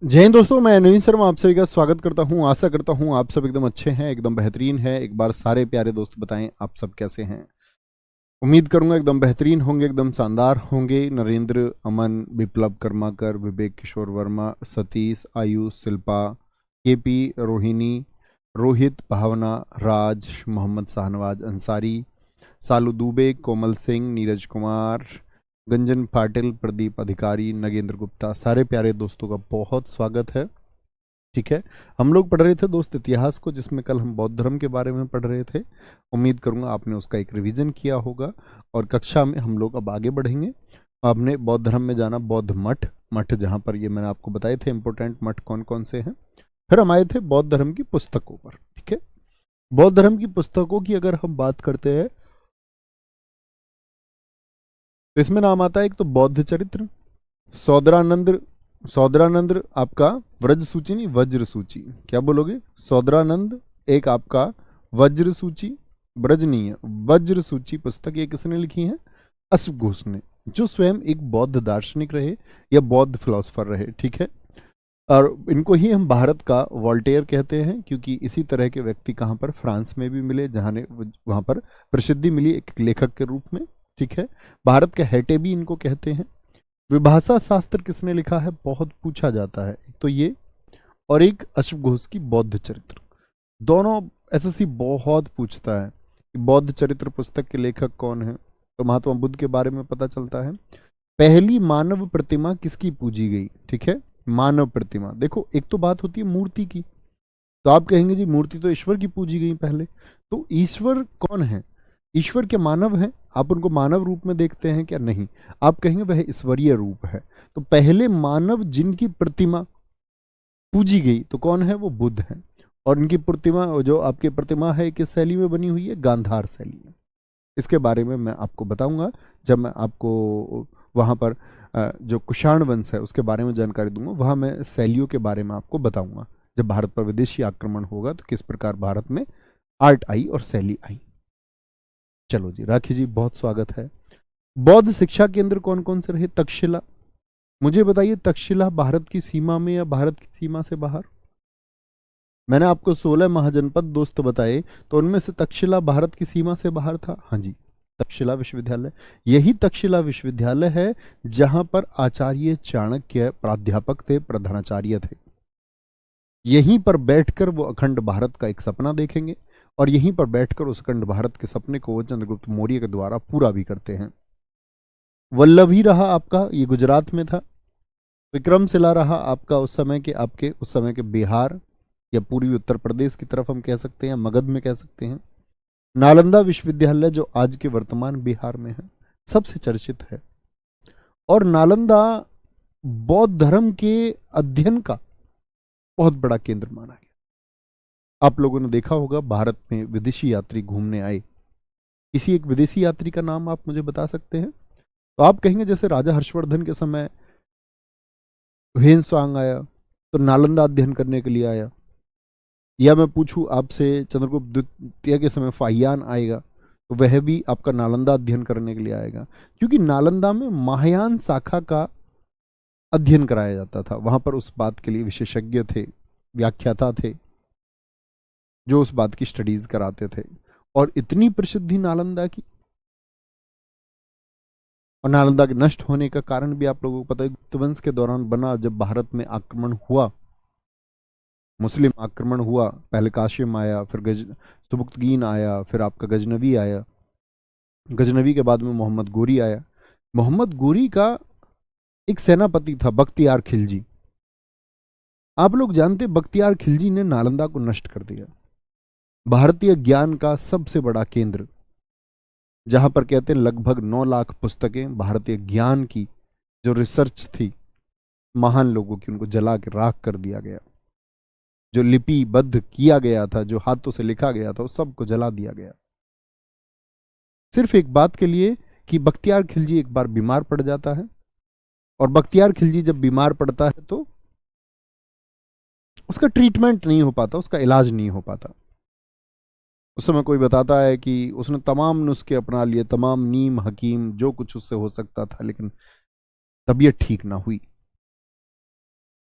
जय हिंद दोस्तों, मैं नवीन शर्मा आप सभी का स्वागत करता हूं। आशा करता हूं आप सब एकदम अच्छे हैं, एकदम बेहतरीन है। एक बार सारे प्यारे दोस्त बताएं आप सब कैसे हैं। उम्मीद करूंगा एकदम बेहतरीन होंगे, एकदम शानदार होंगे। नरेंद्र, अमन, विप्लव कर्माकर, विवेक किशोर वर्मा, सतीश, आयुष, शिल्पा, केपी, रोहिणी, रोहित, भावना, राज, मोहम्मद शाहनवाज अंसारी, सालू दुबे, कोमल सिंह, नीरज कुमार, गंजन पाटिल, प्रदीप अधिकारी, नगेंद्र गुप्ता, सारे प्यारे दोस्तों का बहुत स्वागत है। ठीक है, हम लोग पढ़ रहे थे दोस्त इतिहास को, जिसमें कल हम बौद्ध धर्म के बारे में पढ़ रहे थे। उम्मीद करूंगा आपने उसका एक रिवीजन किया होगा और कक्षा में हम लोग अब आगे बढ़ेंगे। आपने बौद्ध धर्म में जाना बौद्ध मठ, मठ जहाँ पर ये मैंने आपको बताए थे इंपोर्टेंट मठ कौन कौन से हैं। फिर हम आए थे बौद्ध धर्म की पुस्तकों पर। ठीक है, बौद्ध धर्म की पुस्तकों की अगर हम बात करते हैं तो इसमें नाम आता है एक तो बौद्ध चरित्र, सौदरानंद, सौदरानंद आपका व्रज सूची नहीं वज्र सूची, क्या बोलोगे? सौदरानंद, एक आपका वज्र सूची, ब्रज नहीं है, वज्र सूची पुस्तक ये किसने लिखी है? अश्व घोष ने, जो स्वयं एक बौद्ध दार्शनिक रहे या बौद्ध फिलोसफर रहे। ठीक है, और इनको ही हम भारत का वॉल्टेयर कहते हैं, क्योंकि इसी तरह के व्यक्ति कहाँ पर फ्रांस में भी मिले, जहाँ ने वहाँ पर प्रसिद्धि मिली एक लेखक के रूप में। ठीक है, भारत के हेटे भी इनको कहते हैं। विभाषा शास्त्र किसने लिखा है बहुत पूछा जाता है, एक तो ये और एक अश्व घोष की बौद्ध चरित्र। दोनों एसएससी बहुत पूछता है कि बौद्ध चरित्र पुस्तक के लेखक कौन है, तो महात्मा बुद्ध के बारे में पता चलता है। पहली मानव प्रतिमा किसकी पूजी गई? ठीक है, मानव प्रतिमा। देखो, एक तो बात होती है मूर्ति की, तो आप कहेंगे जी मूर्ति तो ईश्वर की पूजी गई पहले, तो ईश्वर कौन है? ईश्वर के मानव हैं, आप उनको मानव रूप में देखते हैं क्या? नहीं, आप कहेंगे वह ईश्वरीय रूप है। तो पहले मानव जिनकी प्रतिमा पूजी गई तो कौन है? वो बुद्ध है। और इनकी प्रतिमा, जो आपकी प्रतिमा है, किस शैली में बनी हुई है? गांधार शैली में। इसके बारे में मैं आपको बताऊंगा जब मैं आपको वहां पर जो कुषाण वंश है उसके बारे में जानकारी दूंगा। वहां मैं शैलियों के बारे में आपको बताऊंगा, जब भारत पर विदेशी आक्रमण होगा तो किस प्रकार भारत में आर्ट आई और शैली आई। चलो जी, राखी जी बहुत स्वागत है। बौद्ध शिक्षा केंद्र कौन कौन से रहे? तक्षशिला। मुझे बताइए, तक्षशिला भारत की सीमा में या भारत की सीमा से बाहर? मैंने आपको 16 महाजनपद दोस्त बताए, तो उनमें से तक्षशिला भारत की सीमा से बाहर था। हाँ जी, तक्षशिला विश्वविद्यालय। यही तक्षशिला विश्वविद्यालय है जहां पर आचार्य चाणक्य प्राध्यापक थे, प्रधानाचार्य थे। यहीं पर बैठकर वो अखंड भारत का एक सपना देखेंगे और यहीं पर बैठकर उस अखंड भारत के सपने को वो चंद्रगुप्त मौर्य के द्वारा पूरा भी करते हैं। वल्लभी रहा आपका, ये गुजरात में था। विक्रमशिला रहा आपका उस समय के, आपके उस समय के बिहार या पूर्वी उत्तर प्रदेश की तरफ हम कह सकते हैं, मगध में कह सकते हैं। नालंदा विश्वविद्यालय जो आज के वर्तमान बिहार में है, सबसे चर्चित है। और नालंदा बौद्ध धर्म के अध्ययन का बहुत बड़ा केंद्र माना गया। आप लोगों ने देखा होगा भारत में विदेशी यात्री घूमने आए, किसी एक विदेशी यात्री का नाम आप मुझे बता सकते हैं? तो आप कहेंगे जैसे राजा हर्षवर्धन के समय ह्वेन आया तो नालंदा अध्ययन करने के लिए आया, या मैं पूछूं आपसे चंद्रगुप्त द्वितीय के समय फाहियान आएगा तो वह भी आपका नालंदा अध्ययन करने के लिए आएगा, क्योंकि नालंदा में महायान शाखा का अध्ययन कराया जाता था। वहां पर उस बात के लिए विशेषज्ञ थे, व्याख्याता थे, जो उस बात की स्टडीज कराते थे। और इतनी प्रसिद्धि नालंदा की, और नालंदा के नष्ट होने का कारण भी आप लोगों को पता है। गुप्त वंश के दौरान बना, जब भारत में आक्रमण हुआ, मुस्लिम आक्रमण हुआ, पहले काशिम आया, फिर सुबुक्तगीन आया, फिर आपका गजनवी आया, गजनवी के बाद में मोहम्मद गोरी आया। मोहम्मद गोरी का एक सेनापति था बख्तियार खिलजी। आप लोग जानते बख्तियार खिलजी ने नालंदा को नष्ट कर दिया, भारतीय ज्ञान का सबसे बड़ा केंद्र, जहां पर कहते हैं लगभग 9 लाख पुस्तकें भारतीय ज्ञान की जो रिसर्च थी महान लोगों की, उनको जला के राख कर दिया गया। जो लिपिबद्ध किया गया था, जो हाथों से लिखा गया था, उस सबको जला दिया गया, सिर्फ एक बात के लिए कि बख्तियार खिलजी एक बार बीमार पड़ जाता है। और बख्तियार खिलजी जब बीमार पड़ता है तो उसका ट्रीटमेंट नहीं हो पाता, उसका इलाज नहीं हो पाता। उस समय कोई बताता है कि उसने तमाम नुस्खे अपना लिए, तमाम नीम हकीम जो कुछ उससे हो सकता था, लेकिन तबीयत ठीक ना हुई।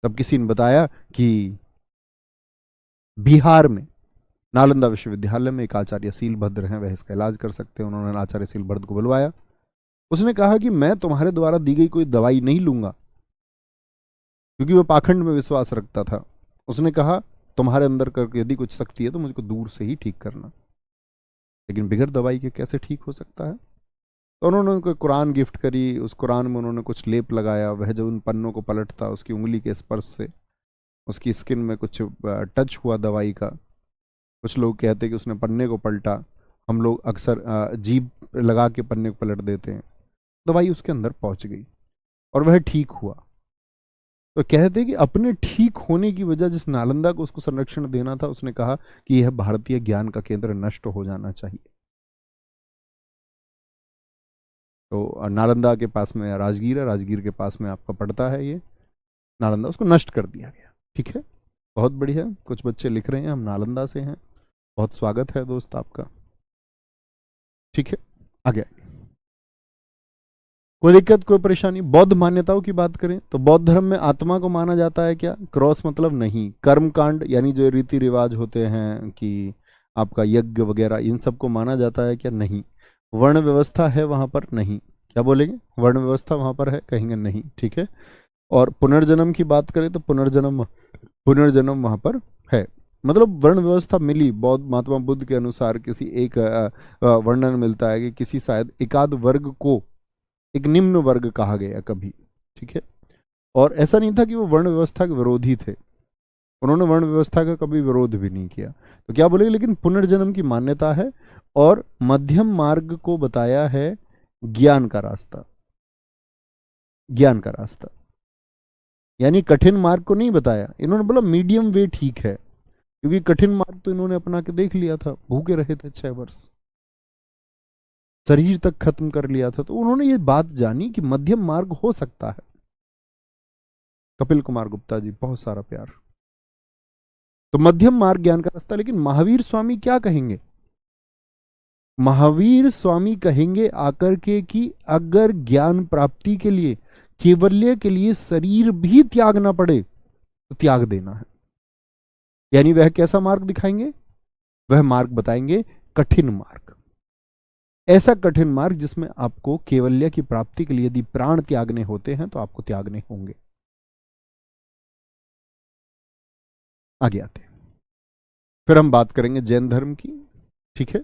तब किसी ने बताया कि बिहार में नालंदा विश्वविद्यालय में एक आचार्य सीलभद्र हैं, वह इसका इलाज कर सकते हैं। उन्होंने आचार्य सीलभद्र को बुलवाया। उसने कहा कि मैं तुम्हारे द्वारा दी गई कोई दवाई नहीं लूंगा, क्योंकि वह पाखंड में विश्वास रखता था। उसने कहा तुम्हारे अंदर करके यदि कुछ शक्ति है तो मुझको दूर से ही ठीक करना, लेकिन बिगड़ दवाई के कैसे ठीक हो सकता है। तो उन्होंने उनको कुरान गिफ्ट करी। उस कुरान में उन्होंने कुछ लेप लगाया। वह जो उन पन्नों को पलटता, उसकी उंगली के स्पर्श से उसकी स्किन में कुछ टच हुआ दवाई का। कुछ लोग कहते हैं कि उसने पन्ने को पलटा। हम लोग अक्सर जीभ लगा के पन्ने को पलट देते हैं। दवाई उसके अंदर पहुंच गई और वह ठीक हुआ। तो कहते हैं कि अपने ठीक होने की वजह जिस नालंदा को उसको संरक्षण देना था, उसने कहा कि यह भारतीय ज्ञान का केंद्र नष्ट हो जाना चाहिए। तो नालंदा के पास में राजगीर है, राजगीर के पास में आपका पड़ता है ये नालंदा, उसको नष्ट कर दिया गया। ठीक है, बहुत बढ़िया। कुछ बच्चे लिख रहे हैं हम नालंदा से हैं, बहुत स्वागत है दोस्त आपका। ठीक है, आगे कोई दिक्कत कोई परेशानी। बौद्ध मान्यताओं की बात करें तो बौद्ध धर्म में आत्मा को माना जाता है क्या? क्रॉस मतलब नहीं। कर्म कांड यानी जो रीति रिवाज होते हैं कि आपका यज्ञ वगैरह, इन सब को माना जाता है क्या? नहीं। वर्ण व्यवस्था है वहां पर? नहीं। क्या बोलेंगे? वर्ण व्यवस्था वहां पर है? कहेंगे नहीं। ठीक है। और पुनर्जन्म की बात करें तो पुनर्जन्म वहां पर है। मतलब वर्ण व्यवस्था मिली बौद्ध महात्मा बुद्ध के अनुसार। किसी एक वर्णन मिलता है कि किसी शायद एकाध वर्ग को एक निम्न वर्ग कहा गया कभी। ठीक है। और ऐसा नहीं था कि वो वर्ण व्यवस्था के विरोधी थे, उन्होंने वर्ण व्यवस्था का कभी विरोध भी नहीं किया। तो क्या बोलेंगे? लेकिन पुनर्जन्म की मान्यता है और मध्यम मार्ग को बताया है ज्ञान का रास्ता। ज्ञान का रास्ता यानी कठिन मार्ग को नहीं बताया। इन्होंने बोला मीडियम वे ठीक है, क्योंकि कठिन मार्ग तो इन्होंने अपना के देख लिया था, भूखे रहे थे 6 वर्ष, शरीर तक खत्म कर लिया था। तो उन्होंने ये बात जानी कि मध्यम मार्ग हो सकता है। कपिल कुमार गुप्ता जी, बहुत सारा प्यार। तो मध्यम मार्ग ज्ञान का रास्ता। लेकिन महावीर स्वामी क्या कहेंगे? महावीर स्वामी कहेंगे आकर के कि अगर ज्ञान प्राप्ति के लिए, केवल्य के लिए शरीर भी त्यागना पड़े तो त्याग देना है। यानी वह कैसा मार्ग दिखाएंगे? वह मार्ग बताएंगे कठिन मार्ग। ऐसा कठिन मार्ग जिसमें आपको केवल्य की प्राप्ति के लिए यदि प्राण त्यागने होते हैं तो आपको त्यागने होंगे। आगे आते हैं, फिर हम बात करेंगे जैन धर्म की। ठीक है।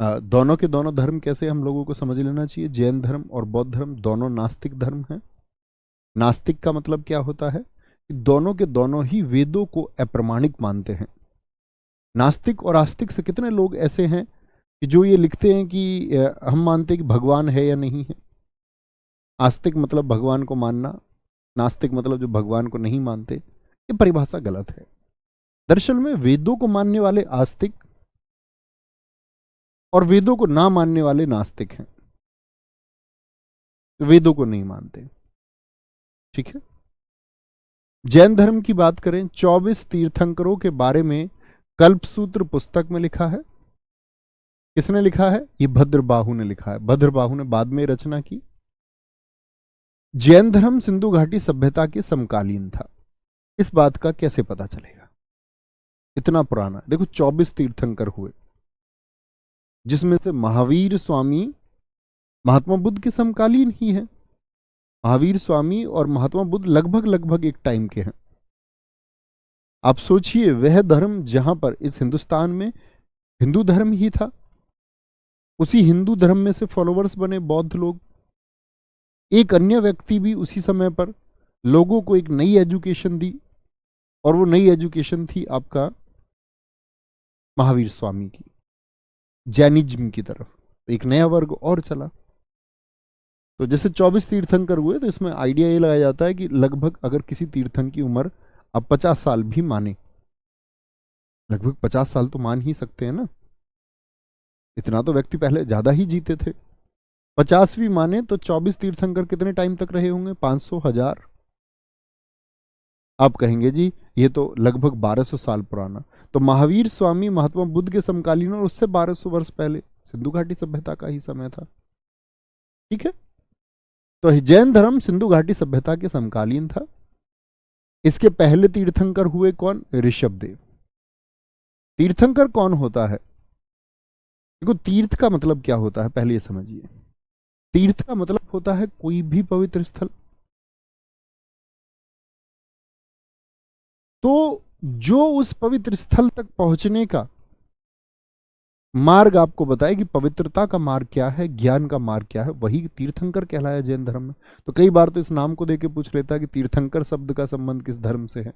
दोनों के दोनों धर्म कैसे हम लोगों को समझ लेना चाहिए। जैन धर्म और बौद्ध धर्म दोनों नास्तिक धर्म हैं। नास्तिक का मतलब क्या होता है कि दोनों के दोनों ही वेदों को अप्रमाणिक मानते हैं। नास्तिक और आस्तिक से कितने लोग ऐसे हैं कि जो ये लिखते हैं कि हम मानते हैं कि भगवान है या नहीं है। आस्तिक मतलब भगवान को मानना, नास्तिक मतलब जो भगवान को नहीं मानते। ये परिभाषा गलत है। दरअसल में वेदों को मानने वाले आस्तिक और वेदों को ना मानने वाले नास्तिक हैं, वेदों को नहीं मानते। ठीक है। जैन धर्म की बात करें, 24 तीर्थंकरों के बारे में कल्पसूत्र पुस्तक में लिखा है। किसने लिखा है? ये भद्रबाहु ने लिखा है। भद्रबाहु ने बाद में रचना की। जैन धर्म सिंधु घाटी सभ्यता के समकालीन था। इस बात का कैसे पता चलेगा? इतना पुराना। देखो 24 तीर्थंकर हुए, जिसमें से महावीर स्वामी महात्मा बुद्ध के समकालीन ही है। महावीर स्वामी और महात्मा बुद्ध लगभग लगभग एक टाइम के हैं। आप सोचिए, वह धर्म जहां पर इस हिंदुस्तान में हिंदू धर्म ही था, उसी हिंदू धर्म में से फॉलोवर्स बने बौद्ध लोग। एक अन्य व्यक्ति भी उसी समय पर लोगों को एक नई एजुकेशन दी, और वो नई एजुकेशन थी आपका महावीर स्वामी की, जैनिज्म की तरफ। एक नया वर्ग और चला। तो जैसे 24 तीर्थंकर हुए, तो इसमें आइडिया ये लगाया जाता है कि लगभग अगर किसी तीर्थंकर की उम्र आप 50 साल भी माने, लगभग 50 साल तो मान ही सकते हैं ना, इतना तो व्यक्ति पहले ज्यादा ही जीते थे। 50 भी माने तो 24 तीर्थंकर कितने टाइम तक रहे होंगे? 500, 1000। आप कहेंगे जी ये तो लगभग 1200 साल पुराना। तो महावीर स्वामी महात्मा बुद्ध के समकालीन और उससे 1200 वर्ष पहले सिंधु घाटी सभ्यता का ही समय था। ठीक है। तो जैन धर्म सिंधु घाटी सभ्यता के समकालीन था। इसके पहले तीर्थंकर हुए कौन? ऋषभदेव। तीर्थंकर कौन होता है? देखो तीर्थ का मतलब क्या होता है पहले ये समझिए। तीर्थ का मतलब होता है कोई भी पवित्र स्थल। तो जो उस पवित्र स्थल तक पहुंचने का मार्ग आपको बताए कि पवित्रता का मार्ग क्या है, ज्ञान का मार्ग क्या है, वही तीर्थंकर कहलाया जैन धर्म में। तो कई बार तो इस नाम को देके पूछ लेता है कि तीर्थंकर शब्द का संबंध किस धर्म से है।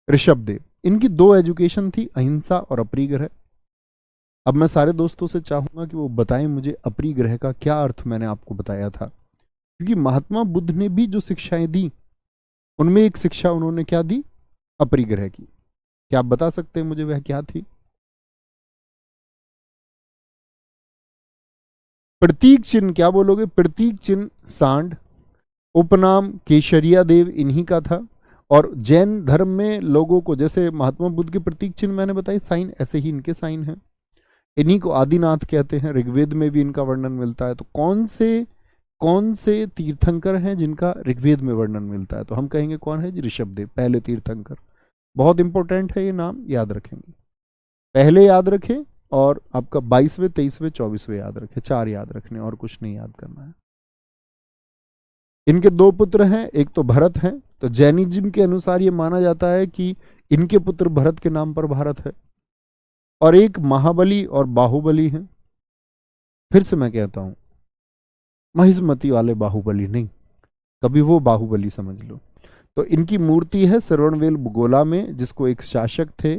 ऋषभदेव, इनकी दो एजुकेशन थी, अहिंसा और अपरिग्रह। अब मैं सारे दोस्तों से चाहूंगा कि वो बताएं मुझे अपरिग्रह का क्या अर्थ मैंने आपको बताया था, क्योंकि महात्मा बुद्ध ने भी जो शिक्षाएं दी उनमें एक शिक्षा उन्होंने क्या दी? अपरिग्रह की। क्या आप बता सकते हैं मुझे वह क्या थी? प्रतीक चिन्ह, क्या बोलोगे? प्रतीक चिन्ह सांड। उपनाम केशरिया देव इन्हीं का था। और जैन धर्म में लोगों को, जैसे महात्मा बुद्ध के प्रतीक चिन्ह मैंने बताई साइन, ऐसे ही इनके साइन हैं। इन्हीं को आदिनाथ कहते हैं। ऋग्वेद में भी इनका वर्णन मिलता है। तो कौन से तीर्थंकर हैं जिनका ऋग्वेद में वर्णन मिलता है? तो हम कहेंगे कौन है जी? ऋषभदेव, पहले तीर्थंकर। बहुत इंपॉर्टेंट है, ये नाम याद रखेंगे। पहले याद रखें और आपका 22वें 23वें 24वें याद रखें। 4 याद रखने, और कुछ नहीं याद करना है। इनके 2 पुत्र हैं, एक तो भरत हैं। तो जैनिज्म के अनुसार ये माना जाता है कि इनके पुत्र भरत के नाम पर भारत है। और एक महाबली और बाहुबली हैं। फिर से मैं कहता हूं, महिष्मती वाले बाहुबली नहीं, कभी वो बाहुबली समझ लो। तो इनकी मूर्ति है श्रवणबेल गोला में, जिसको एक शासक थे,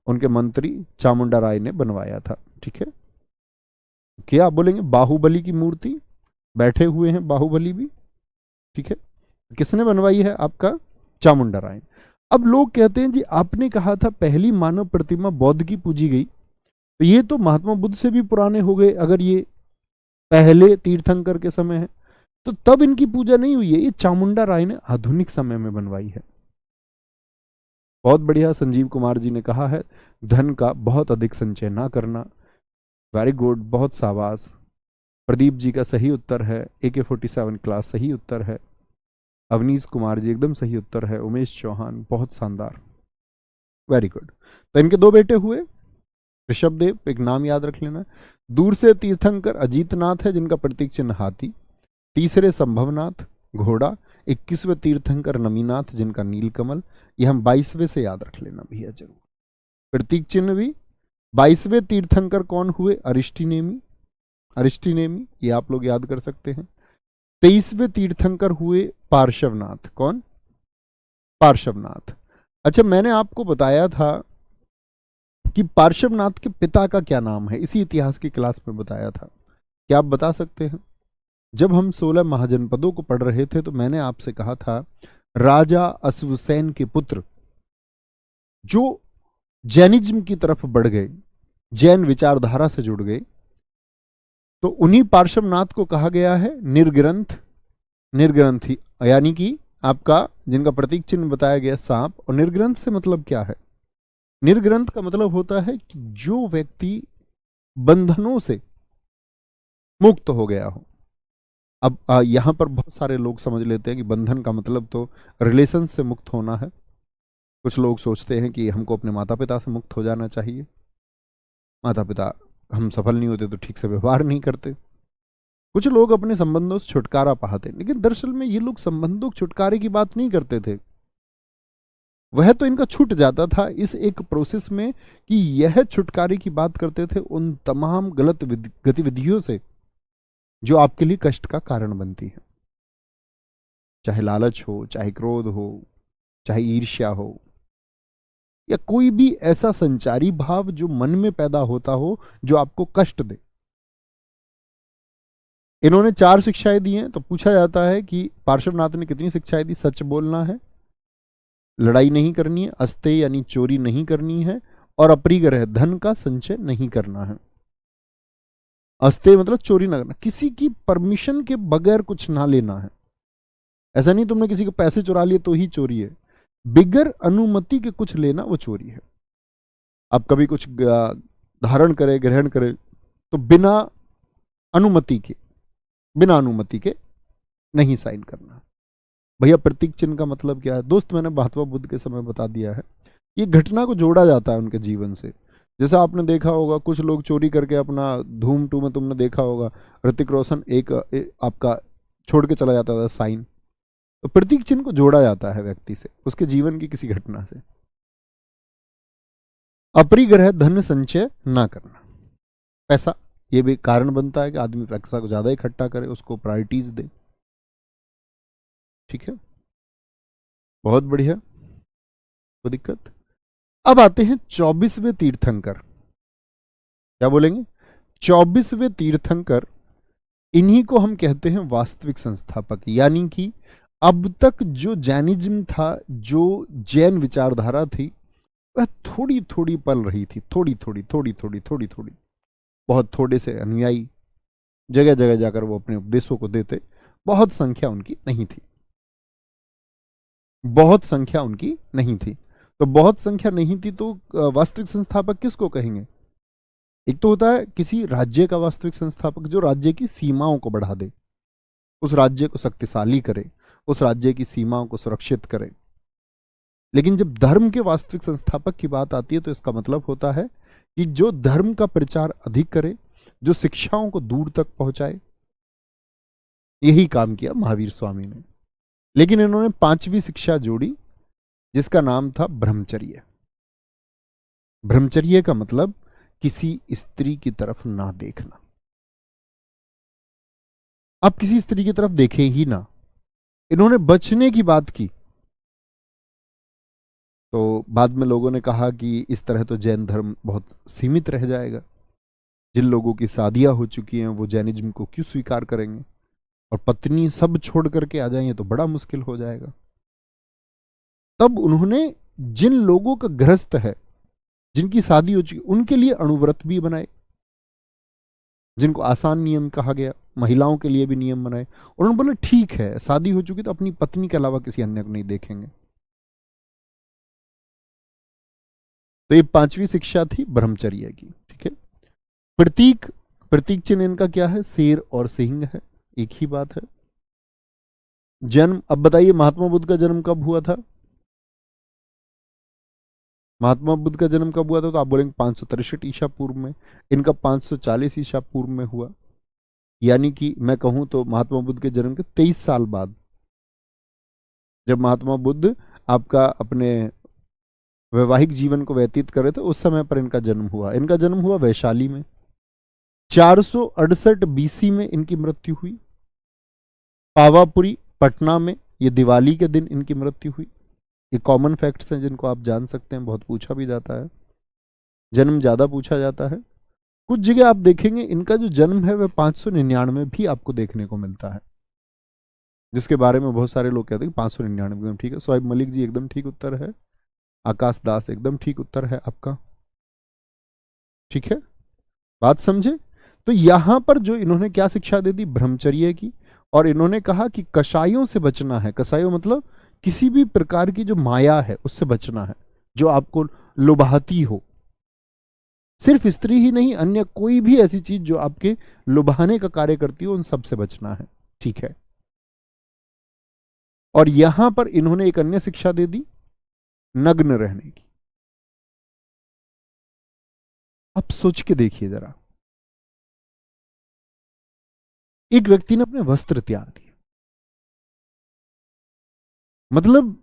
उनके मंत्री चामुंडा राय ने बनवाया था। ठीक है, क्या आप बोलेंगे? बाहुबली की मूर्ति बैठे हुए हैं, बाहुबली भी। ठीक है, किसने बनवाई है? आपका चामुंडा राय। अब लोग कहते हैं जी आपने कहा था पहली मानव प्रतिमा बौद्ध की पूजी गई, तो ये तो महात्मा बुद्ध से भी पुराने हो गए। अगर ये पहले तीर्थंकर के समय है तो तब इनकी पूजा नहीं हुई है, ये चामुंडा राय ने आधुनिक समय में बनवाई है। बहुत बढ़िया। संजीव कुमार जी ने कहा है धन का बहुत अधिक संचय ना करना। वेरी गुड, बहुत शाबाश। प्रदीप जी का सही उत्तर है। AK-47 क्लास सही उत्तर है। अवनीश कुमार जी एकदम सही उत्तर है। उमेश चौहान, बहुत शानदार, वेरी गुड। तो इनके 2 बेटे हुए। ऋषभदेव, एक नाम याद रख लेना। दूर से तीर्थंकर अजीतनाथ है, जिनका प्रतीक चिन्ह हाथी। तीसरे संभवनाथ, घोड़ा। 21वें तीर्थंकर नमीनाथ, जिनका नीलकमल। ये हम 22वें से याद रख लेना भैया जरूर। प्रतीक चिन्ह भी। 22वें तीर्थंकर कौन हुए? अरिष्टिनेमी। अरिष्टिनेमी, ये आप लोग याद कर सकते हैं। 23वें तीर्थंकर हुए पार्श्वनाथ। कौन? पार्श्वनाथ। अच्छा, मैंने आपको बताया था कि पार्श्वनाथ के पिता का क्या नाम है, इसी इतिहास की क्लास में बताया था। क्या आप बता सकते हैं? जब हम 16 महाजनपदों को पढ़ रहे थे तो मैंने आपसे कहा था राजा अश्वसेन के पुत्र जो जैनिज्म की तरफ बढ़ गए, जैन विचारधारा से जुड़ गए, तो उन्हीं पार्श्वनाथ को कहा गया है निर्ग्रंथ। निर्ग्रंथी यानी कि आपका जिनका प्रतीक चिन्ह बताया गया सांप। और निर्ग्रंथ से मतलब क्या है? निर्ग्रंथ का मतलब होता है कि जो व्यक्ति बंधनों से मुक्त हो गया हो। अब यहां पर बहुत सारे लोग समझ लेते हैं कि बंधन का मतलब तो रिलेशन से मुक्त होना है। कुछ लोग सोचते हैं कि हमको अपने माता पिता से मुक्त हो जाना चाहिए। माता पिता हम सफल नहीं होते तो ठीक से व्यवहार नहीं करते। कुछ लोग अपने संबंधों से छुटकारा पाते, लेकिन दरअसल में ये लोग संबंधों के छुटकारे की बात नहीं करते थे। वह तो इनका छूट जाता था इस एक प्रोसेस में कि यह छुटकारे की बात करते थे उन तमाम गलत गतिविधियों से जो आपके लिए कष्ट का कारण बनती है। चाहे लालच हो, चाहे क्रोध हो, चाहे ईर्ष्या हो, या कोई भी ऐसा संचारी भाव जो मन में पैदा होता हो जो आपको कष्ट दे। इन्होंने 4 शिक्षाएं दी हैं। तो पूछा जाता है कि पार्श्वनाथ ने कितनी शिक्षाएं दी? सच बोलना है, लड़ाई नहीं करनी है, अस्तेय यानी चोरी नहीं करनी है, और अपरिग्रह धन का संचय नहीं करना है। अस्तेय मतलब चोरी ना करना, किसी की परमिशन के बगैर कुछ ना लेना है। ऐसा नहीं तुमने किसी को पैसे चुरा लिए तो ही चोरी है। बिगर अनुमति के कुछ लेना वो चोरी है। आप कभी कुछ धारण करे, ग्रहण करे, तो बिना अनुमति के नहीं साइन करना। भैया प्रतीक चिन्ह का मतलब क्या है? दोस्त मैंने महात्मा बुद्ध के समय बता दिया है। ये घटना को जोड़ा जाता है उनके जीवन से। जैसा आपने देखा होगा कुछ लोग चोरी करके अपना, धूम 2 में तुमने देखा होगा ऋतिक रोशन आपका छोड़ के चला जाता था साइन। तो प्रतीक चिन्ह को जोड़ा जाता है व्यक्ति से, उसके जीवन की किसी घटना से। अपरिग्रह धन संचय ना करना, पैसा, ये भी कारण बनता है कि आदमी पैसा को ज्यादा इकट्ठा करे, उसको प्रायोरिटीज दे। ठीक है, बहुत बढ़िया, कोई दिक्कत। अब आते हैं 24वें तीर्थंकर। क्या बोलेंगे? 24वें तीर्थंकर, इन्हीं को हम कहते हैं वास्तविक संस्थापक। यानी कि अब तक जो जैनिज्म था, जो जैन विचारधारा थी, वह थोड़ी थोड़ी पल रही थी, थोड़ी थोड़ी थोड़ी थोड़ी थोड़ी थोड़ी, बहुत थोड़े से अनुयायी जगह जगह जाकर वो अपने उपदेशों को देते। बहुत संख्या उनकी नहीं थी, बहुत संख्या उनकी नहीं थी। तो बहुत संख्या नहीं थी तो वास्तविक संस्थापक किसको कहेंगे? एक तो होता है किसी राज्य का वास्तविक संस्थापक, जो राज्य की सीमाओं को बढ़ा दे, उस राज्य को शक्तिशाली करे, उस राज्य की सीमाओं को सुरक्षित करे। लेकिन जब धर्म के वास्तविक संस्थापक की बात आती है तो इसका मतलब होता है कि जो धर्म का प्रचार अधिक करे, जो शिक्षाओं को दूर तक पहुंचाए। यही काम किया महावीर स्वामी ने। लेकिन इन्होंने 5वीं शिक्षा जोड़ी, जिसका नाम था ब्रह्मचर्य। ब्रह्मचर्य का मतलब किसी स्त्री की तरफ ना देखना। आप किसी स्त्री की तरफ देखें ही ना। इन्होंने बचने की बात की। तो बाद में लोगों ने कहा कि इस तरह तो जैन धर्म बहुत सीमित रह जाएगा। जिन लोगों की शादियां हो चुकी हैं वो जैनिज्म को क्यों स्वीकार करेंगे, और पत्नी सब छोड़ करके आ जाएंगे तो बड़ा मुश्किल हो जाएगा। तब उन्होंने जिन लोगों का गृहस्थ है, जिनकी शादी हो चुकी, उनके लिए अणुव्रत भी बनाए, जिनको आसान नियम कहा गया। महिलाओं के लिए भी नियम बनाए। और उन्होंने बोला ठीक है, शादी हो चुकी तो अपनी पत्नी के अलावा किसी अन्य को नहीं देखेंगे। तो ये 5वीं शिक्षा थी ब्रह्मचर्य की। ठीक है। प्रतीक, प्रतीक चिन्ह इनका क्या है? शेर और सिंह है, एक ही बात है। जन्म, अब बताइए महात्मा बुद्ध का जन्म कब हुआ था? महात्मा बुद्ध का जन्म कब हुआ था? तो आप बोलेंगे 563 ईसा पूर्व में। इनका 540 ईसा पूर्व में हुआ। यानी कि मैं कहूं तो महात्मा बुद्ध के जन्म के 23 साल बाद, जब महात्मा बुद्ध आपका अपने वैवाहिक जीवन को व्यतीत कर रहे थे, उस समय पर इनका जन्म हुआ। इनका जन्म हुआ वैशाली में। 468 बीसी में इनकी मृत्यु हुई। पावापुरी पटना में ये दिवाली के दिन इनकी मृत्यु हुई। ये कॉमन फैक्ट्स हैं जिनको आप जान सकते हैं, बहुत पूछा भी जाता है, जन्म ज्यादा पूछा जाता है। कुछ जगह आप देखेंगे इनका जो जन्म है वह 599 भी आपको देखने को मिलता है, जिसके बारे में बहुत सारे लोग कहते हैं 599 एकदम ठीक है। सोएब मलिक जी एकदम ठीक उत्तर है। आकाश दास एकदम ठीक उत्तर है आपका। ठीक है, बात समझे? तो यहां पर जो इन्होंने क्या शिक्षा दे दी? ब्रह्मचर्य की। और इन्होंने कहा कि कषायों से बचना है। कषायों मतलब किसी भी प्रकार की जो माया है उससे बचना है, जो आपको लुभाती हो। सिर्फ स्त्री ही नहीं, अन्य कोई भी ऐसी चीज जो आपके लुभाने का कार्य करती हो, उन सब से बचना है। ठीक है। और यहां पर इन्होंने एक अन्य शिक्षा दे दी, नग्न रहने की। आप सोच के देखिए जरा, एक व्यक्ति ने अपने वस्त्र त्याग दिए, मतलब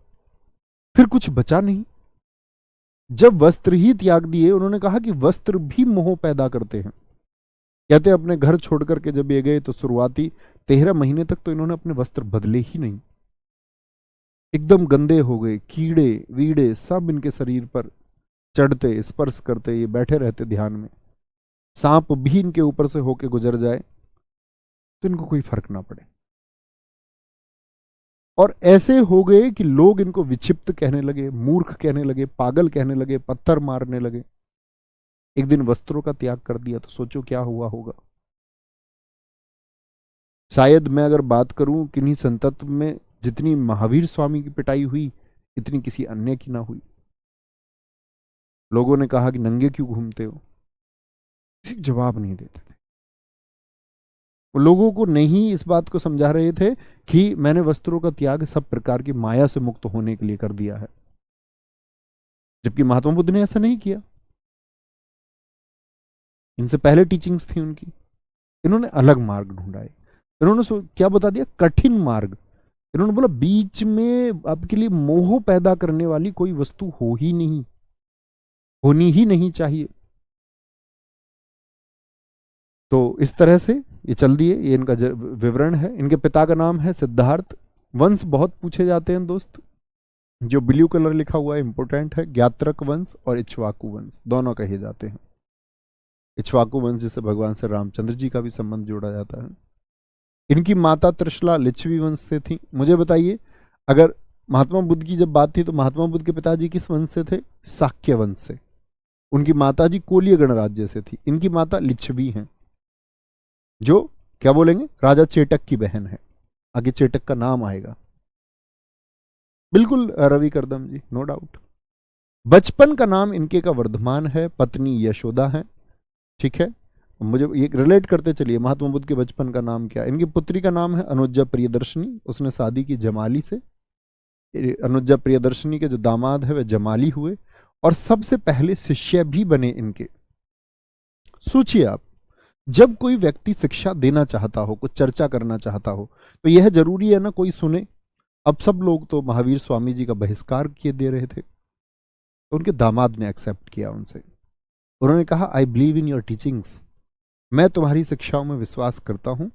फिर कुछ बचा नहीं। जब वस्त्र ही त्याग दिए, उन्होंने कहा कि वस्त्र भी मोह पैदा करते हैं। कहते हैं अपने घर छोड़ करके जब ये गए तो शुरुआती 13 महीने तक तो इन्होंने अपने वस्त्र बदले ही नहीं। एकदम गंदे हो गए, कीड़े वीड़े सब इनके शरीर पर चढ़ते, स्पर्श करते, ये बैठे रहते ध्यान में। सांप भी इनके ऊपर से होके गुजर जाए तो इनको कोई फर्क ना पड़े। और ऐसे हो गए कि लोग इनको विक्षिप्त कहने लगे, मूर्ख कहने लगे, पागल कहने लगे, पत्थर मारने लगे। एक दिन वस्त्रों का त्याग कर दिया तो सोचो क्या हुआ होगा। शायद मैं अगर बात करूं किन्हीं संतत्व में जितनी महावीर स्वामी की पिटाई हुई, इतनी किसी अन्य की ना हुई। लोगों ने कहा कि नंगे क्यों घूमते हो, किसी जवाब नहीं देते थे। वो लोगों को नहीं इस बात को समझा रहे थे कि मैंने वस्त्रों का त्याग सब प्रकार की माया से मुक्त होने के लिए कर दिया है, जबकि महात्मा बुद्ध ने ऐसा नहीं किया। इनसे पहले टीचिंग्स थी उनकी, इन्होंने अलग मार्ग ढूंढा है। इन्होंने क्या बता दिया? कठिन मार्ग। इन्होंने बोला बीच में आपके लिए मोह पैदा करने वाली कोई वस्तु हो ही नहीं, होनी ही नहीं चाहिए। तो इस तरह से ये चल दिए, ये इनका विवरण है। इनके पिता का नाम है सिद्धार्थ। वंश बहुत पूछे जाते हैं दोस्त, जो ब्लू कलर लिखा हुआ है इंपोर्टेंट है। ज्ञात्रक वंश और इक्ष्वाकु वंश दोनों कहे जाते हैं। इक्ष्वाकु वंश जिसे भगवान से रामचंद्र जी का भी संबंध जोड़ा जाता है। इनकी माता त्रिशला लिच्छवी वंश से थी। मुझे बताइए, अगर महात्मा बुद्ध की जब बात थी तो महात्मा बुद्ध के पिताजी किस वंश से थे? शाक्य वंश से। उनकी माता जी कोलीय गणराज्य से थी। इनकी माता लिच्छवी हैं, जो क्या बोलेंगे, राजा चेटक की बहन है। आगे चेटक का नाम आएगा। बिल्कुल रवि करदम जी, नो डाउट। बचपन का नाम इनके का वर्धमान है, पत्नी यशोदा है। ठीक है, मुझे ये रिलेट करते चलिए, महात्मा बुद्ध के बचपन का नाम क्या है। इनकी पुत्री का नाम है अनुजा प्रियदर्शनी। उसने शादी की जमाली से। अनुजा प्रियदर्शनी के जो दामाद है वे जमाली हुए और सबसे पहले शिष्य भी बने इनके। सोचिए आप, जब कोई व्यक्ति शिक्षा देना चाहता हो, कुछ चर्चा करना चाहता हो, तो यह जरूरी है ना कोई सुने। अब सब लोग तो महावीर स्वामी जी का बहिष्कार किए दे रहे थे, तो उनके दामाद ने एक्सेप्ट किया उनसे। उन्होंने कहा, I believe in your teachings, मैं तुम्हारी शिक्षाओं में विश्वास करता हूं,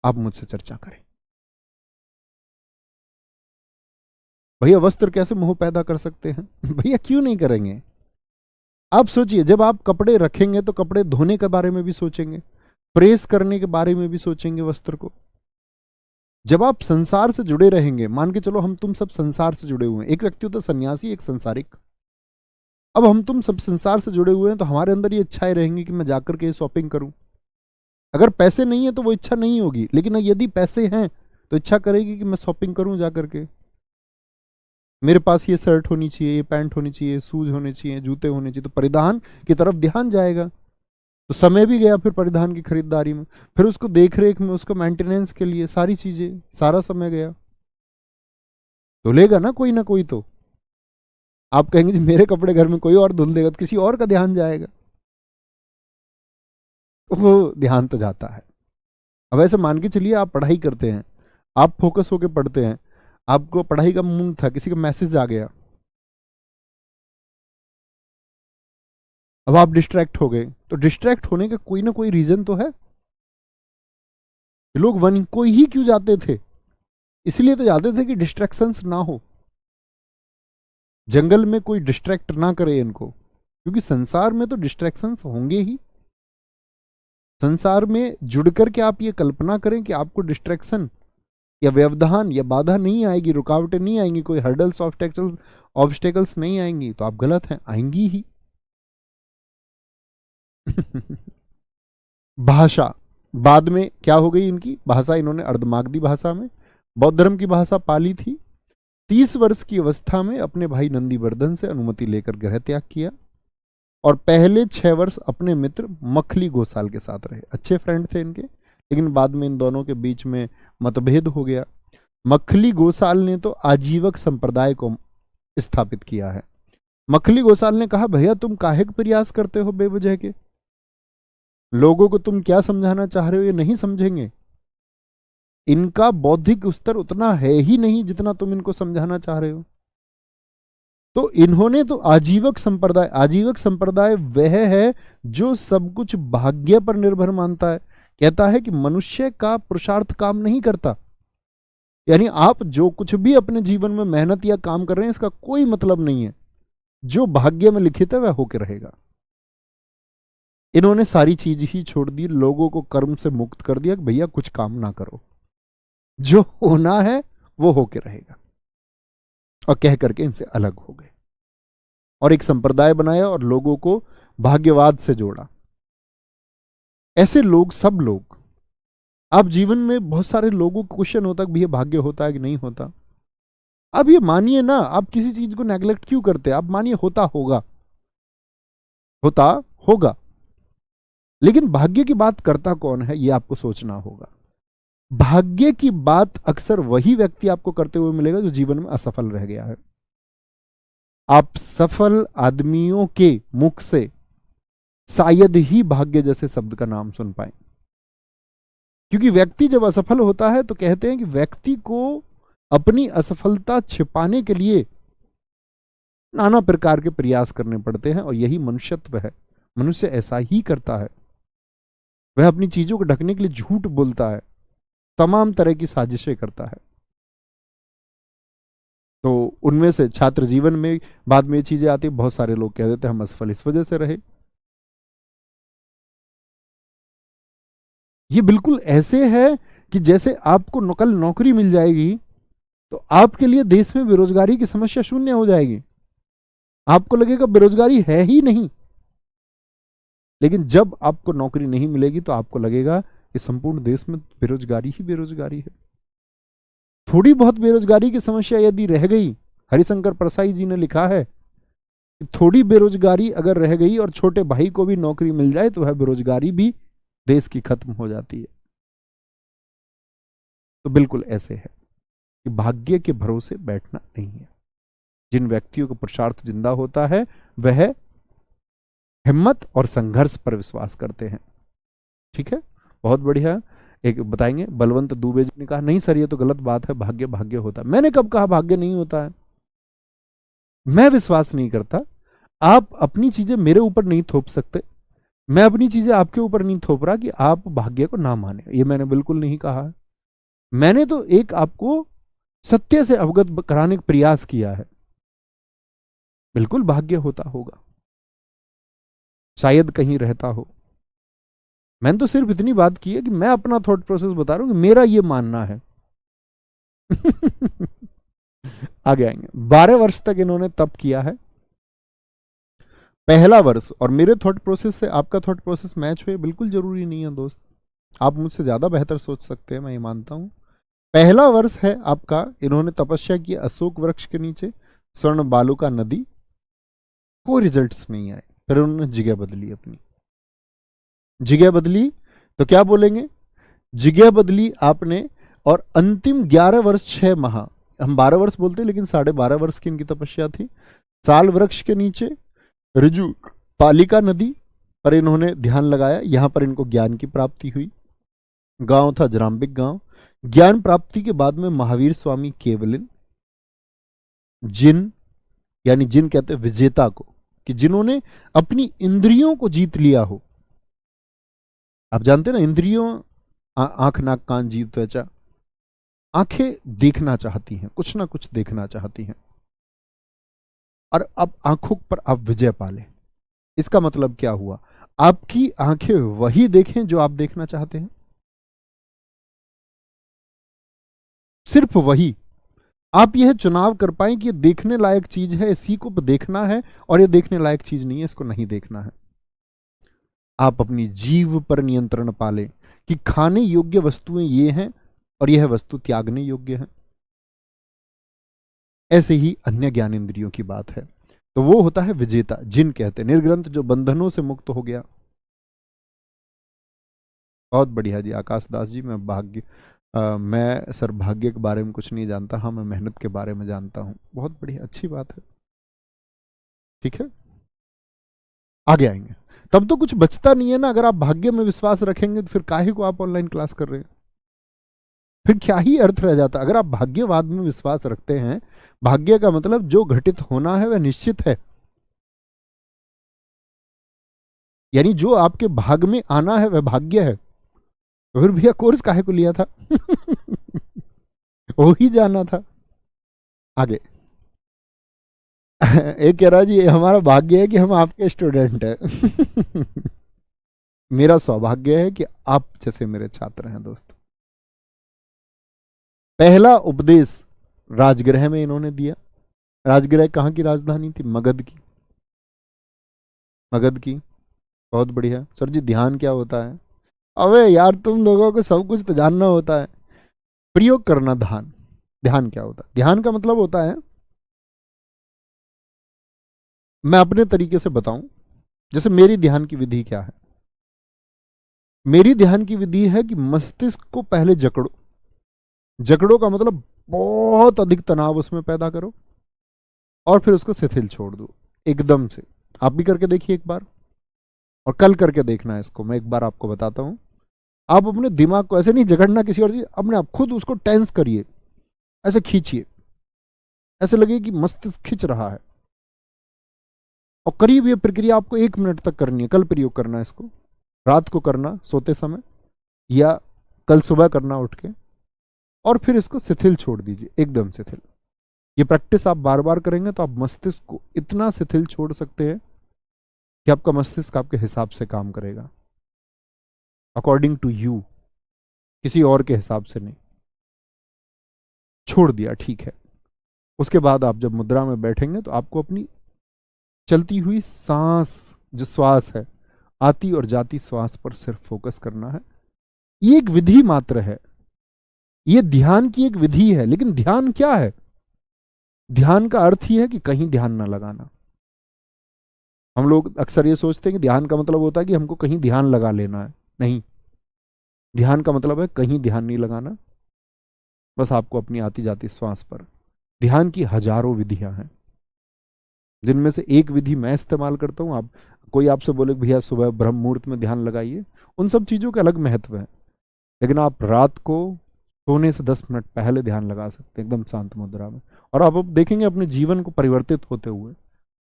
आप मुझसे चर्चा करें। भैया वस्त्र कैसे मोह पैदा कर सकते हैं? भैया क्यों नहीं करेंगे? आप सोचिए, जब आप कपड़े रखेंगे तो कपड़े धोने के बारे में भी सोचेंगे, प्रेस करने के बारे में भी सोचेंगे वस्त्र को। जब आप संसार से जुड़े रहेंगे, मान के चलो हम तुम सब संसार से जुड़े हुए हैं। एक व्यक्ति होता है सन्यासी, एक संसारिक। अब हम तुम सब संसार से जुड़े हुए हैं तो हमारे अंदर ये इच्छाएं रहेंगी कि मैं जाकर के शॉपिंग करूं। अगर पैसे नहीं है तो वो इच्छा नहीं होगी, लेकिन यदि पैसे हैं तो इच्छा करेगी कि मैं शॉपिंग करूं जाकर के। मेरे पास ये शर्ट होनी चाहिए, ये पैंट होनी चाहिए, शूज होने चाहिए, जूते होने चाहिए, तो परिधान की तरफ ध्यान जाएगा। तो समय भी गया फिर परिधान की खरीदारी में, फिर उसको देख रेख में, उसको मेंटेनेंस के लिए, सारी चीजें, सारा समय गया। तो लेगा ना कोई ना कोई। तो आप कहेंगे जी मेरे कपड़े घर में कोई और धुल देगा, तो किसी और का ध्यान जाएगा, वो ध्यान तो जाता है। अब ऐसे मान के चलिए आप पढ़ाई करते हैं, आप फोकस होकर पढ़ते हैं, आपको पढ़ाई का मूड था, किसी का मैसेज आ गया, अब आप डिस्ट्रैक्ट हो गए। तो डिस्ट्रैक्ट होने का कोई ना कोई रीजन तो है। लोग वन को ही क्यों जाते थे? इसलिए तो जाते थे कि डिस्ट्रैक्शंस ना हो, जंगल में कोई डिस्ट्रैक्ट ना करे इनको, क्योंकि संसार में तो डिस्ट्रैक्शंस होंगे ही। संसार में जुड़ करके आप ये कल्पना करें कि आपको डिस्ट्रैक्शन या व्यवधान या बाधा नहीं आएगी, रुकावटें नहीं आएंगी, कोई हर्डल्स ऑब्स्टेकल्स नहीं आएंगी, तो आप गलत हैं, आएंगी ही। भाषा बाद में क्या हो गई इनकी भाषा, इन्होंने अर्धमागधी भाषा में बौद्ध धर्म की भाषा पाली थी। 30 वर्ष की अवस्था में अपने भाई नंदीवर्धन से अनुमति लेकर गृह त्याग किया और पहले 6 वर्ष अपने मित्र मखली गोसाल के साथ रहे। अच्छे फ्रेंड थे इनके, लेकिन बाद में इन दोनों के बीच में मतभेद हो गया। मखली गोसाल ने तो आजीवक संप्रदाय को स्थापित किया है। मखली गोसाल ने कहा, भैया तुम काहे का प्रयास करते हो बेवजह के, लोगों को तुम क्या समझाना चाह रहे हो ये नहीं समझेंगे। इनका बौद्धिक स्तर उतना है ही नहीं जितना तुम इनको समझाना चाह रहे हो। तो इन्होंने तो आजीवक संप्रदाय वह है जो सब कुछ भाग्य पर निर्भर मानता है। कहता है कि मनुष्य का पुरुषार्थ काम नहीं करता, यानी आप जो कुछ भी अपने जीवन में मेहनत या काम कर रहे हैं इसका कोई मतलब नहीं है, जो भाग्य में लिखित है वह होकर रहेगा। इन्होंने सारी चीज ही छोड़ दी, लोगों को कर्म से मुक्त कर दिया कि भैया कुछ काम ना करो, जो होना है वो होके रहेगा, और कह करके इनसे अलग हो गए और एक संप्रदाय बनाया और लोगों को भाग्यवाद से जोड़ा। ऐसे लोग, सब लोग, आप जीवन में बहुत सारे लोगों को क्वेश्चन होता है कि भैया भाग्य होता है कि नहीं होता। अब ये मानिए ना, आप किसी चीज को नेग्लेक्ट क्यों करते हैं? आप मानिए होता होगा, होता होगा। लेकिन भाग्य की बात करता कौन है, यह आपको सोचना होगा। भाग्य की बात अक्सर वही व्यक्ति आपको करते हुए मिलेगा जो जीवन में असफल रह गया है। आप सफल आदमियों के मुख से शायद ही भाग्य जैसे शब्द का नाम सुन पाए, क्योंकि व्यक्ति जब असफल होता है तो कहते हैं कि व्यक्ति को अपनी असफलता छिपाने के लिए नाना प्रकार के प्रयास करने पड़ते हैं, और यही मनुष्यत्व है। मनुष्य ऐसा ही करता है, वह अपनी चीजों को ढकने के लिए झूठ बोलता है, तमाम तरह की साजिशें करता है। तो उनमें से छात्र जीवन में बाद में ये चीजें आती, बहुत सारे लोग कह देते हैं हम असफल इस वजह से रहे। ये बिल्कुल ऐसे है कि जैसे आपको कल नौकरी मिल जाएगी तो आपके लिए देश में बेरोजगारी की समस्या शून्य हो जाएगी, आपको लगेगा बेरोजगारी है ही नहीं। लेकिन जब आपको नौकरी नहीं मिलेगी तो आपको लगेगा कि संपूर्ण देश में बेरोजगारी ही बेरोजगारी है। थोड़ी बहुत बेरोजगारी की समस्या यदि रह गई, हरिशंकर परसाई जी ने लिखा है कि थोड़ी बेरोजगारी अगर रह गई और छोटे भाई को भी नौकरी मिल जाए तो वह बेरोजगारी भी देश की खत्म हो जाती है। तो बिल्कुल ऐसे है कि भाग्य के भरोसे बैठना नहीं है। जिन व्यक्तियों को पुरुषार्थ जिंदा होता है वह हिम्मत और संघर्ष पर विश्वास करते हैं। ठीक है, बहुत बढ़िया। एक बताएंगे, बलवंत दुबे जी ने कहा नहीं सर ये तो गलत बात है, भाग्य भाग्य होता है। मैंने कब कहा भाग्य नहीं होता है? मैं विश्वास नहीं करता। आप अपनी चीजें मेरे ऊपर नहीं थोप सकते, मैं अपनी चीजें आपके ऊपर नहीं थोप रहा कि आप भाग्य को ना माने, ये मैंने बिल्कुल नहीं कहा है। मैंने तो एक आपको सत्य से अवगत कराने का प्रयास किया है। बिल्कुल भाग्य होता होगा, शायद कहीं रहता हो। मैंने तो सिर्फ इतनी बात की है कि मैं अपना थॉट प्रोसेस बता रहा हूं कि मेरा ये मानना है। आगे आएंगे। 12 वर्ष तक इन्होंने तप किया है। पहला वर्ष और मेरे थॉट प्रोसेस से आपका थॉट प्रोसेस मैच हुए बिल्कुल जरूरी नहीं है दोस्त, आप मुझसे ज्यादा बेहतर सोच सकते हैं, मैं ये मानता हूं। पहला वर्ष है आपका, इन्होंने तपस्या की अशोक वृक्ष के नीचे, स्वर्ण बालुका नदी, कोई रिजल्ट्स नहीं आए। फिर उन्होंने जगह बदली, अपनी जगह बदली तो क्या बोलेंगे, जगह बदली आपने, और अंतिम 11 वर्ष 6 माह, हम 12 वर्ष बोलते हैं लेकिन 12.5 वर्ष की इनकी तपस्या थी। साल वृक्ष के नीचे ऋजु पालिका नदी पर इन्होंने ध्यान लगाया, यहां पर इनको ज्ञान की प्राप्ति हुई। गांव था जराम्बिक गांव। ज्ञान प्राप्ति के बाद में महावीर स्वामी केवलिन, जिन यानी जिन कहते हैं विजेता को, कि जिन्होंने अपनी इंद्रियों को जीत लिया हो। आप जानते हैं ना, इंद्रियों आंख नाक कान जीव त्वचा, आंखें देखना चाहती हैं, कुछ ना कुछ देखना चाहती हैं, और अब आंखों पर आप विजय पाले। इसका मतलब क्या हुआ, आपकी आंखें वही देखें जो आप देखना चाहते हैं, सिर्फ वही। आप यह चुनाव कर पाए कि ये देखने लायक चीज है, इसी को देखना है, और ये देखने लायक चीज नहीं है, इसको नहीं देखना है। आप अपनी जीव पर नियंत्रण पालें कि खाने योग्य वस्तुएं ये हैं और यह वस्तु त्यागने योग्य है। ऐसे ही अन्य ज्ञान इंद्रियों की बात है, तो वो होता है विजेता, जिन कहते हैं निर्ग्रंथ, जो बंधनों से मुक्त हो गया। बहुत बढ़िया जी आकाश दास जी, मैं सर भाग्य के बारे में कुछ नहीं जानता, हाँ मैं मेहनत के बारे में जानता हूं। बहुत बढ़िया, अच्छी बात है। ठीक है, आगे आएंगे। तब तो कुछ बचता नहीं है ना, अगर आप भाग्य में विश्वास रखेंगे तो फिर काहे को आप ऑनलाइन क्लास कर रहे हैं, फिर क्या ही अर्थ रह जाता। अगर आप भाग्यवाद में विश्वास रखते हैं, भाग्य का मतलब जो घटित होना है वह निश्चित है, यानी जो आपके भाग में आना है वह भाग्य है, तो फिर भैया कोर्स काहे को लिया था? वो ही जाना था। आगे एक कह रहा जी ये हमारा भाग्य है कि हम आपके स्टूडेंट हैं। मेरा सौभाग्य है कि आप जैसे मेरे छात्र हैं दोस्त। पहला उपदेश राजगृह में इन्होंने दिया। राजगृह कहाँ की राजधानी थी? मगध की। मगध की, बहुत बढ़िया। सर जी ध्यान क्या होता है? अबे यार तुम लोगों को सब कुछ तो जानना होता है। प्रयोग करना ध्यान। ध्यान क्या होता है? ध्यान का मतलब होता है, मैं अपने तरीके से बताऊं, जैसे मेरी ध्यान की विधि क्या है। मेरी ध्यान की विधि है कि मस्तिष्क को पहले जकड़ो। जकड़ो का मतलब बहुत अधिक तनाव उसमें पैदा करो और फिर उसको शिथिल छोड़ दो एकदम से। आप भी करके देखिए एक बार, और कल करके देखना है इसको। मैं एक बार आपको बताता हूं। आप अपने दिमाग को ऐसे नहीं जकड़ना किसी और चीज, अपने आप खुद उसको टेंस करिए, ऐसे खींचिए, ऐसे लगे कि मस्तिष्क खिंच रहा है। और करीब ये प्रक्रिया आपको 1 मिनट तक करनी है। कल प्रयोग करना है इसको, रात को करना सोते समय, या कल सुबह करना उठ के, और फिर इसको शिथिल छोड़ दीजिए, एकदम शिथिल। ये प्रैक्टिस आप बार बार करेंगे तो आप मस्तिष्क को इतना शिथिल छोड़ सकते हैं कि आपका मस्तिष्क आपके हिसाब से काम करेगा, अकॉर्डिंग टू यू, किसी और के हिसाब से नहीं। छोड़ दिया, ठीक है। उसके बाद आप जब मुद्रा में बैठेंगे तो आपको अपनी चलती हुई सांस, जो श्वास है, आती और जाती श्वास पर सिर्फ फोकस करना है। ये एक विधि मात्र है, ये ध्यान की एक विधि है। लेकिन ध्यान क्या है? ध्यान का अर्थ ही है कि कहीं ध्यान ना लगाना। हम लोग अक्सर ये सोचते हैं कि ध्यान का मतलब होता है कि हमको कहीं ध्यान लगा लेना है। नहीं, ध्यान का मतलब है कहीं ध्यान नहीं लगाना, बस आपको अपनी आती जाती श्वास पर। ध्यान की हजारों विधियां हैं, जिनमें से एक विधि मैं इस्तेमाल करता हूं। आप, कोई आपसे बोले भैया सुबह ब्रह्म मुहूर्त में ध्यान लगाइए, उन सब चीजों का अलग महत्व है। लेकिन आप रात को सोने से 10 मिनट पहले ध्यान लगा सकते हैं, एकदम शांत मुद्रा में। और आप अब देखेंगे अपने जीवन को परिवर्तित होते हुए।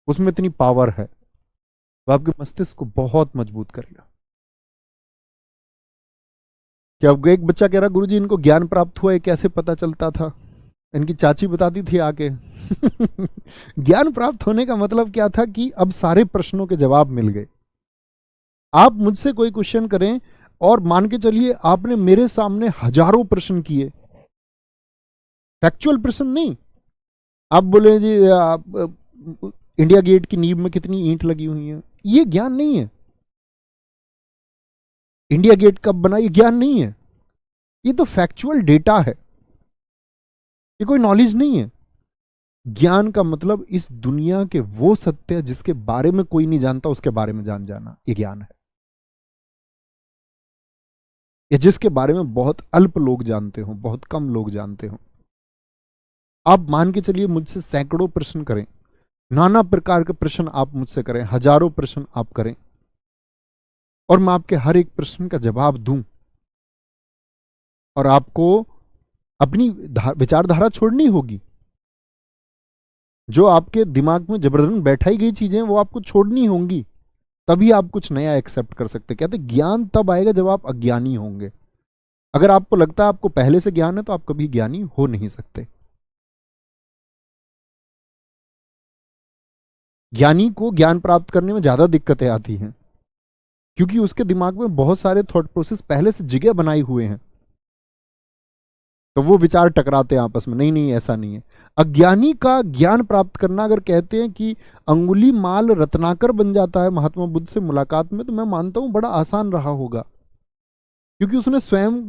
उसमें इतनी पावर है, वो आपके मस्तिष्क को बहुत मजबूत करेगा। कि अब एक बच्चा कह रहा, गुरुजी इनको ज्ञान प्राप्त हुआ है, कैसे पता चलता था? इनकी चाची बताती थी आके। ज्ञान प्राप्त होने का मतलब क्या था कि अब सारे प्रश्नों के जवाब मिल गए। आप मुझसे कोई क्वेश्चन करें और मान के चलिए आपने मेरे सामने हजारों प्रश्न किए, फैक्चुअल प्रश्न नहीं। आप बोले जी इंडिया गेट की नींव में कितनी ईंट लगी हुई है, ये ज्ञान नहीं है। इंडिया गेट कब बना, ये ज्ञान नहीं है। ये तो फैक्चुअल डेटा है, ये कोई नॉलेज नहीं है। ज्ञान का मतलब इस दुनिया के वो सत्य जिसके बारे में कोई नहीं जानता, उसके बारे में जान जाना, ये ज्ञान है। या जिसके बारे में बहुत अल्प लोग जानते हो, बहुत कम लोग जानते हो। आप मान के चलिए मुझसे सैकड़ों प्रश्न करें, नाना प्रकार के प्रश्न आप मुझसे करें, हजारों प्रश्न आप करें, और मैं आपके हर एक प्रश्न का जवाब दूं, और आपको अपनी विचारधारा छोड़नी होगी। जो आपके दिमाग में जबरदस्ती बैठाई गई चीजें वो आपको छोड़नी होंगी, तभी आप कुछ नया एक्सेप्ट कर सकते। कहते ज्ञान तब आएगा जब आप अज्ञानी होंगे। अगर आपको लगता है आपको पहले से ज्ञान है तो आप कभी ज्ञानी हो नहीं सकते। ज्ञानी को ज्ञान प्राप्त करने में ज्यादा दिक्कतें आती हैं, क्योंकि उसके दिमाग में बहुत सारे थॉट प्रोसेस पहले से जगह बनाए हुए हैं, तो वो विचार टकराते हैं आपस में। नहीं नहीं, ऐसा नहीं है। अज्ञानी का ज्ञान प्राप्त करना, अगर कहते हैं कि अंगुली माल रत्नाकर बन जाता है महात्मा बुद्ध से मुलाकात में, तो मैं मानता हूं बड़ा आसान रहा होगा, क्योंकि उसने स्वयं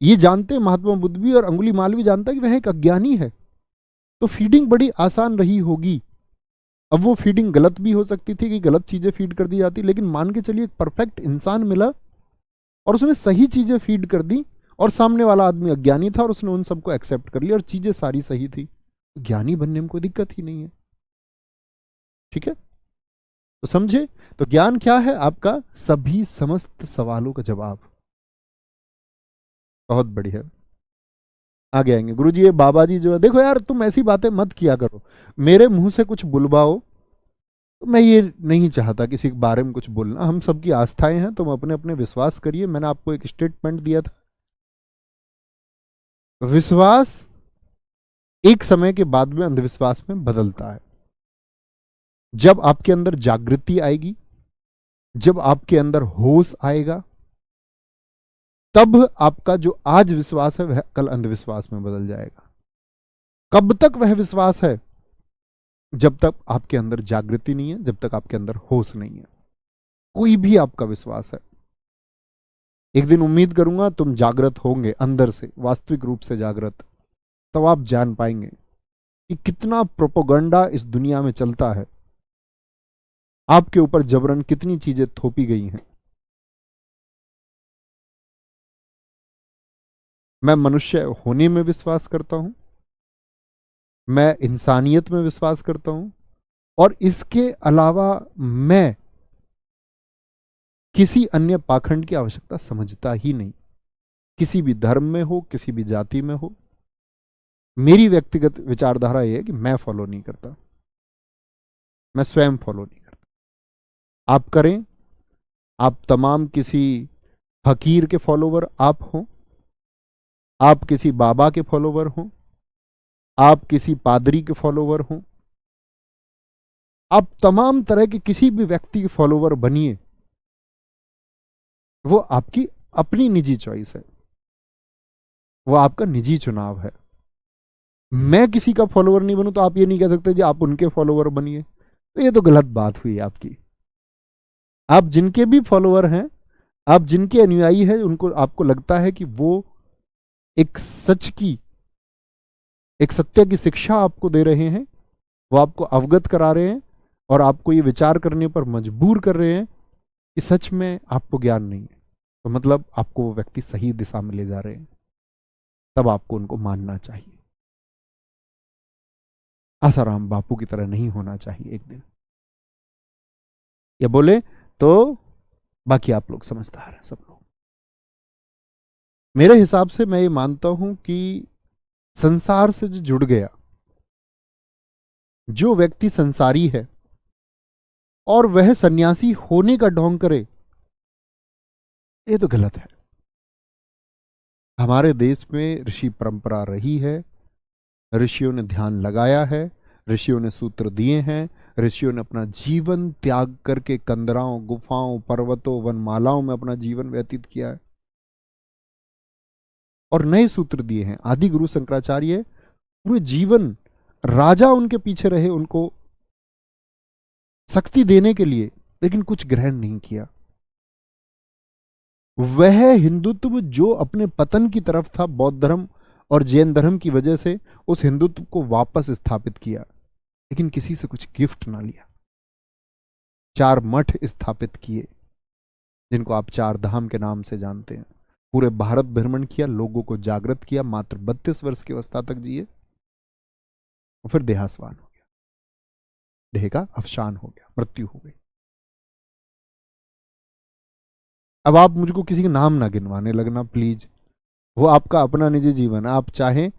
ये जानते हैं, महात्मा बुद्ध भी और अंगुली माल भी जानता है कि वह एक अज्ञानी है, तो फीडिंग बड़ी आसान रही होगी। अब वो फीडिंग गलत भी हो सकती थी कि गलत चीजें फीड कर दी जाती, लेकिन मान के चलिए एक परफेक्ट इंसान मिला और उसने सही चीजें फीड कर दी, और सामने वाला आदमी अज्ञानी था और उसने उन सबको एक्सेप्ट कर लिया और चीजें सारी सही थी। ज्ञानी बनने में कोई दिक्कत ही नहीं है। ठीक है, तो समझे? तो ज्ञान क्या है? आपका सभी समस्त सवालों का जवाब। बहुत बढ़िया। आगे आएंगे गुरुजी। ये बाबा जी जो है, देखो यार तुम ऐसी बातें मत किया करो, मेरे मुंह से कुछ बुलवाओ, तो मैं ये नहीं चाहता किसी के बारे में कुछ बोलना। हम सबकी आस्थाएं हैं, तुम अपने अपने विश्वास करिए। मैंने आपको एक स्टेटमेंट दिया था, विश्वास एक समय के बाद में अंधविश्वास में बदलता है। जब आपके अंदर जागृति आएगी, जब आपके अंदर होश आएगा, तब आपका जो आज विश्वास है वह कल अंधविश्वास में बदल जाएगा। कब तक वह विश्वास है? जब तक आपके अंदर जागृति नहीं है, जब तक आपके अंदर होश नहीं है। कोई भी आपका विश्वास है, एक दिन उम्मीद करूंगा तुम जागृत होंगे, अंदर से वास्तविक रूप से जागृत, तब आप जान पाएंगे कि कितना प्रोपोगंडा इस दुनिया में चलता है, आपके ऊपर जबरन कितनी चीजें थोपी गई हैं। मैं मनुष्य होने में विश्वास करता हूं, मैं इंसानियत में विश्वास करता हूं, और इसके अलावा मैं किसी अन्य पाखंड की आवश्यकता समझता ही नहीं। किसी भी धर्म में हो, किसी भी जाति में हो, मेरी व्यक्तिगत विचारधारा यह है कि मैं फॉलो नहीं करता, मैं स्वयं फॉलो नहीं करता। आप करें, आप तमाम किसी फकीर के फॉलोवर आप हों, आप किसी बाबा के फॉलोवर हों, आप किसी पादरी के फॉलोवर हों, आप तमाम तरह के किसी भी व्यक्ति के फॉलोवर बनिए, वो आपकी अपनी निजी चॉइस है, वो आपका निजी चुनाव है। मैं किसी का फॉलोवर नहीं बनूं तो आप ये नहीं कह सकते जी आप उनके फॉलोवर बनिए, तो ये तो गलत बात हुई आपकी। आप जिनके भी फॉलोवर हैं, आप जिनके अनुयायी हैं, उनको आपको लगता है कि वो एक सच की, एक सत्य की शिक्षा आपको दे रहे हैं, वो आपको अवगत करा रहे हैं और आपको ये विचार करने पर मजबूर कर रहे हैं कि सच में आपको ज्ञान नहीं है, तो मतलब आपको वो व्यक्ति सही दिशा में ले जा रहे हैं, तब आपको उनको मानना चाहिए। आसाराम बापू की तरह नहीं होना चाहिए एक दिन। ये बोले तो बाकी आप लोग समझदार हैं सब लोग। मेरे हिसाब से मैं ये मानता हूं कि संसार से जो जुड़ गया, जो व्यक्ति संसारी है और वह सन्यासी होने का ढोंग करे, ये तो गलत है। हमारे देश में ऋषि परंपरा रही है, ऋषियों ने ध्यान लगाया है, ऋषियों ने सूत्र दिए हैं, ऋषियों ने अपना जीवन त्याग करके कंदराओं, गुफाओं, पर्वतों, वनमालाओं में अपना जीवन व्यतीत किया है और नए सूत्र दिए हैं। आदि गुरु शंकराचार्य पूरे जीवन राजा उनके पीछे रहे उनको शक्ति देने के लिए, लेकिन कुछ ग्रहण नहीं किया। वह हिंदुत्व जो अपने पतन की तरफ था बौद्ध धर्म और जैन धर्म की वजह से, उस हिंदुत्व को वापस स्थापित किया, लेकिन किसी से कुछ गिफ्ट ना लिया। 4 मठ स्थापित किए जिनको आप 4 धाम के नाम से जानते हैं। पूरे भारत भ्रमण किया, लोगों को जागृत किया, मात्र 32 वर्ष की अवस्था तक जिए और फिर देहास्वान हो गया, देह का अवसान हो गया, मृत्यु हो गई। अब आप मुझको किसी के नाम ना गिनवाने लगना प्लीज, वो आपका अपना निजी जीवन है। आप चाहें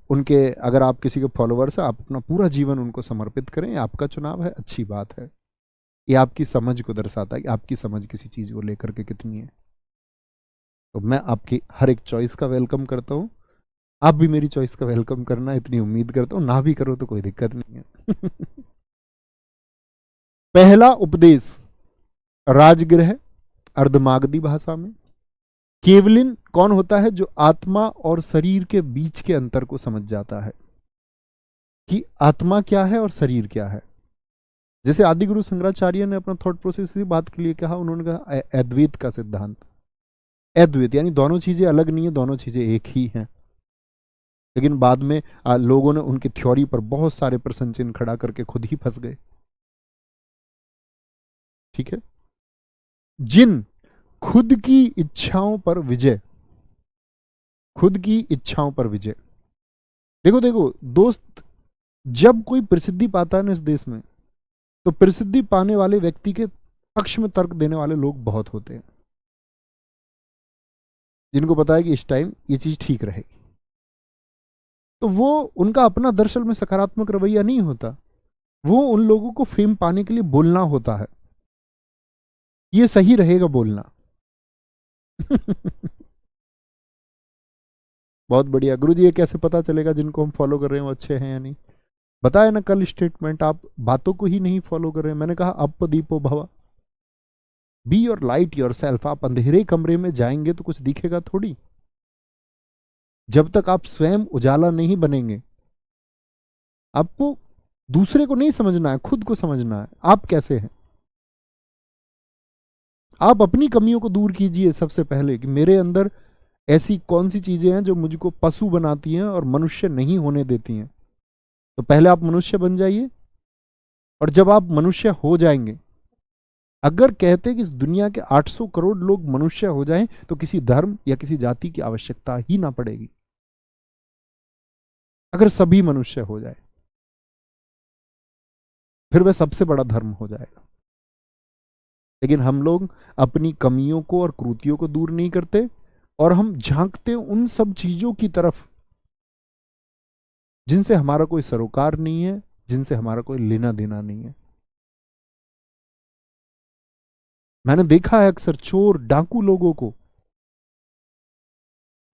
उनके, अगर आप किसी के फॉलोवर्स हैं, आप अपना पूरा जीवन उनको समर्पित करें, ये आपका चुनाव है, अच्छी बात है। ये आपकी समझ को दर्शाता है कि आपकी समझ किसी चीज को लेकर के कितनी है। तो मैं आपकी हर एक चॉइस का वेलकम करता हूं, आप भी मेरी चॉइस का वेलकम करना, इतनी उम्मीद करता हूं। ना भी करो तो कोई दिक्कत नहीं है। पहला उपदेश राजगृह अर्धमागधी भाषा में। केवलिन कौन होता है? जो आत्मा और शरीर के बीच के अंतर को समझ जाता है कि आत्मा क्या है और शरीर क्या है। जैसे आदि गुरु शंकराचार्य ने अपना थॉट प्रोसेस की बात के लिए कहा, उन्होंने कहा अद्वैत का सिद्धांत। अद्वैत यानी दोनों चीजें अलग नहीं है, दोनों चीजें एक ही हैं। लेकिन बाद में लोगों ने उनकी थ्योरी पर बहुत सारे प्रश्न चिन्ह खड़ा करके खुद ही फंस गए। ठीक है, जिन खुद की इच्छाओं पर विजय, खुद की इच्छाओं पर विजय। देखो देखो दोस्त, जब कोई प्रसिद्धि पाता है ना इस देश में, तो प्रसिद्धि पाने वाले व्यक्ति के पक्ष में तर्क देने वाले लोग बहुत होते हैं, जिनको पता है कि इस टाइम ये चीज ठीक रहेगी। तो वो उनका अपना दरअसल में सकारात्मक रवैया नहीं होता, वो उन लोगों को फेम पाने के लिए बोलना होता है, ये सही रहेगा बोलना। बहुत बढ़िया गुरु जी, ये कैसे पता चलेगा जिनको हम फॉलो कर रहे हैं वो अच्छे हैं या नहीं? बताया ना कल स्टेटमेंट, आप बातों को ही नहीं फॉलो कर रहे हैं। मैंने कहा अप दीपो भवा, be your light your self. आप अंधेरे कमरे में जाएंगे तो कुछ दिखेगा थोड़ी, जब तक आप स्वयं उजाला नहीं बनेंगे। आपको दूसरे को नहीं समझना है, खुद को समझना है, आप कैसे हैं। आप अपनी कमियों को दूर कीजिए सबसे पहले, कि मेरे अंदर ऐसी कौन सी चीजें हैं जो मुझको पशु बनाती हैं और मनुष्य नहीं होने देती हैं। तो पहले आप मनुष्य बन जाइए, और जब आप मनुष्य हो जाएंगे, अगर कहते कि इस दुनिया के 800 करोड़ लोग मनुष्य हो जाएं तो किसी धर्म या किसी जाति की आवश्यकता ही ना पड़ेगी, अगर सभी मनुष्य हो जाए फिर वह सबसे बड़ा धर्म हो जाएगा। लेकिन हम लोग अपनी कमियों को और क्रूतियों को दूर नहीं करते, और हम झांकते उन सब चीजों की तरफ जिनसे हमारा कोई सरोकार नहीं है, जिनसे हमारा कोई लेना देना नहीं है। मैंने देखा है अक्सर चोर डाकू लोगों को,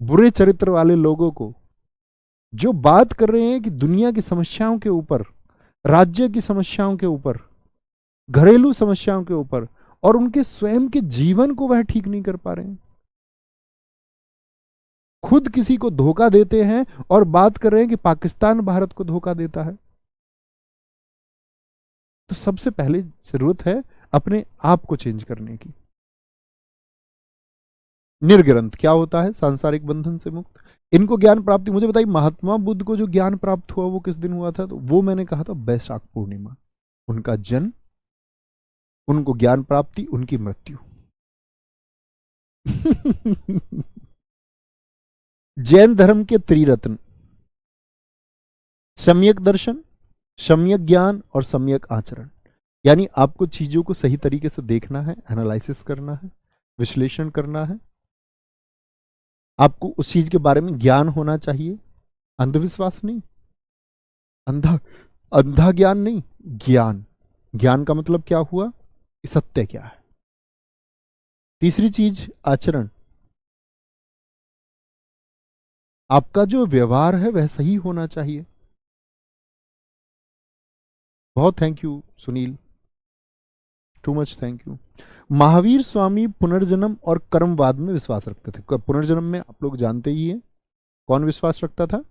बुरे चरित्र वाले लोगों को, जो बात कर रहे हैं कि दुनिया की समस्याओं के ऊपर, राज्य की समस्याओं के ऊपर, घरेलू समस्याओं के ऊपर, और उनके स्वयं के जीवन को वह ठीक नहीं कर पा रहे हैं। खुद किसी को धोखा देते हैं और बात कर रहे हैं कि पाकिस्तान भारत को धोखा देता है। तो सबसे पहले जरूरत है अपने आप को चेंज करने की। निर्ग्रंथ क्या होता है? सांसारिक बंधन से मुक्त। इनको ज्ञान प्राप्ति, मुझे बताइए महात्मा बुद्ध को जो ज्ञान प्राप्त हुआ वो किस दिन हुआ था? तो वो मैंने कहा था बैसाख पूर्णिमा, उनका जन्म, उनको ज्ञान प्राप्ति, उनकी मृत्यु। जैन धर्म के त्रिरत्न, सम्यक दर्शन, सम्यक ज्ञान और सम्यक आचरण। यानी आपको चीजों को सही तरीके से देखना है, एनालिसिस करना है, विश्लेषण करना है, आपको उस चीज के बारे में ज्ञान होना चाहिए, अंधविश्वास नहीं, अंधा अंधा ज्ञान नहीं, ज्ञान। ज्ञान का मतलब क्या हुआ कि सत्य क्या है। तीसरी चीज आचरण, आपका जो व्यवहार है वह सही होना चाहिए। बहुत thank you Sunil, too much thank you. Mahavir Swami पुनर्जन्म और कर्मवाद में विश्वास रखते थे। पुनर्जन्म में आप लोग जानते ही हैं कौन विश्वास रखता था?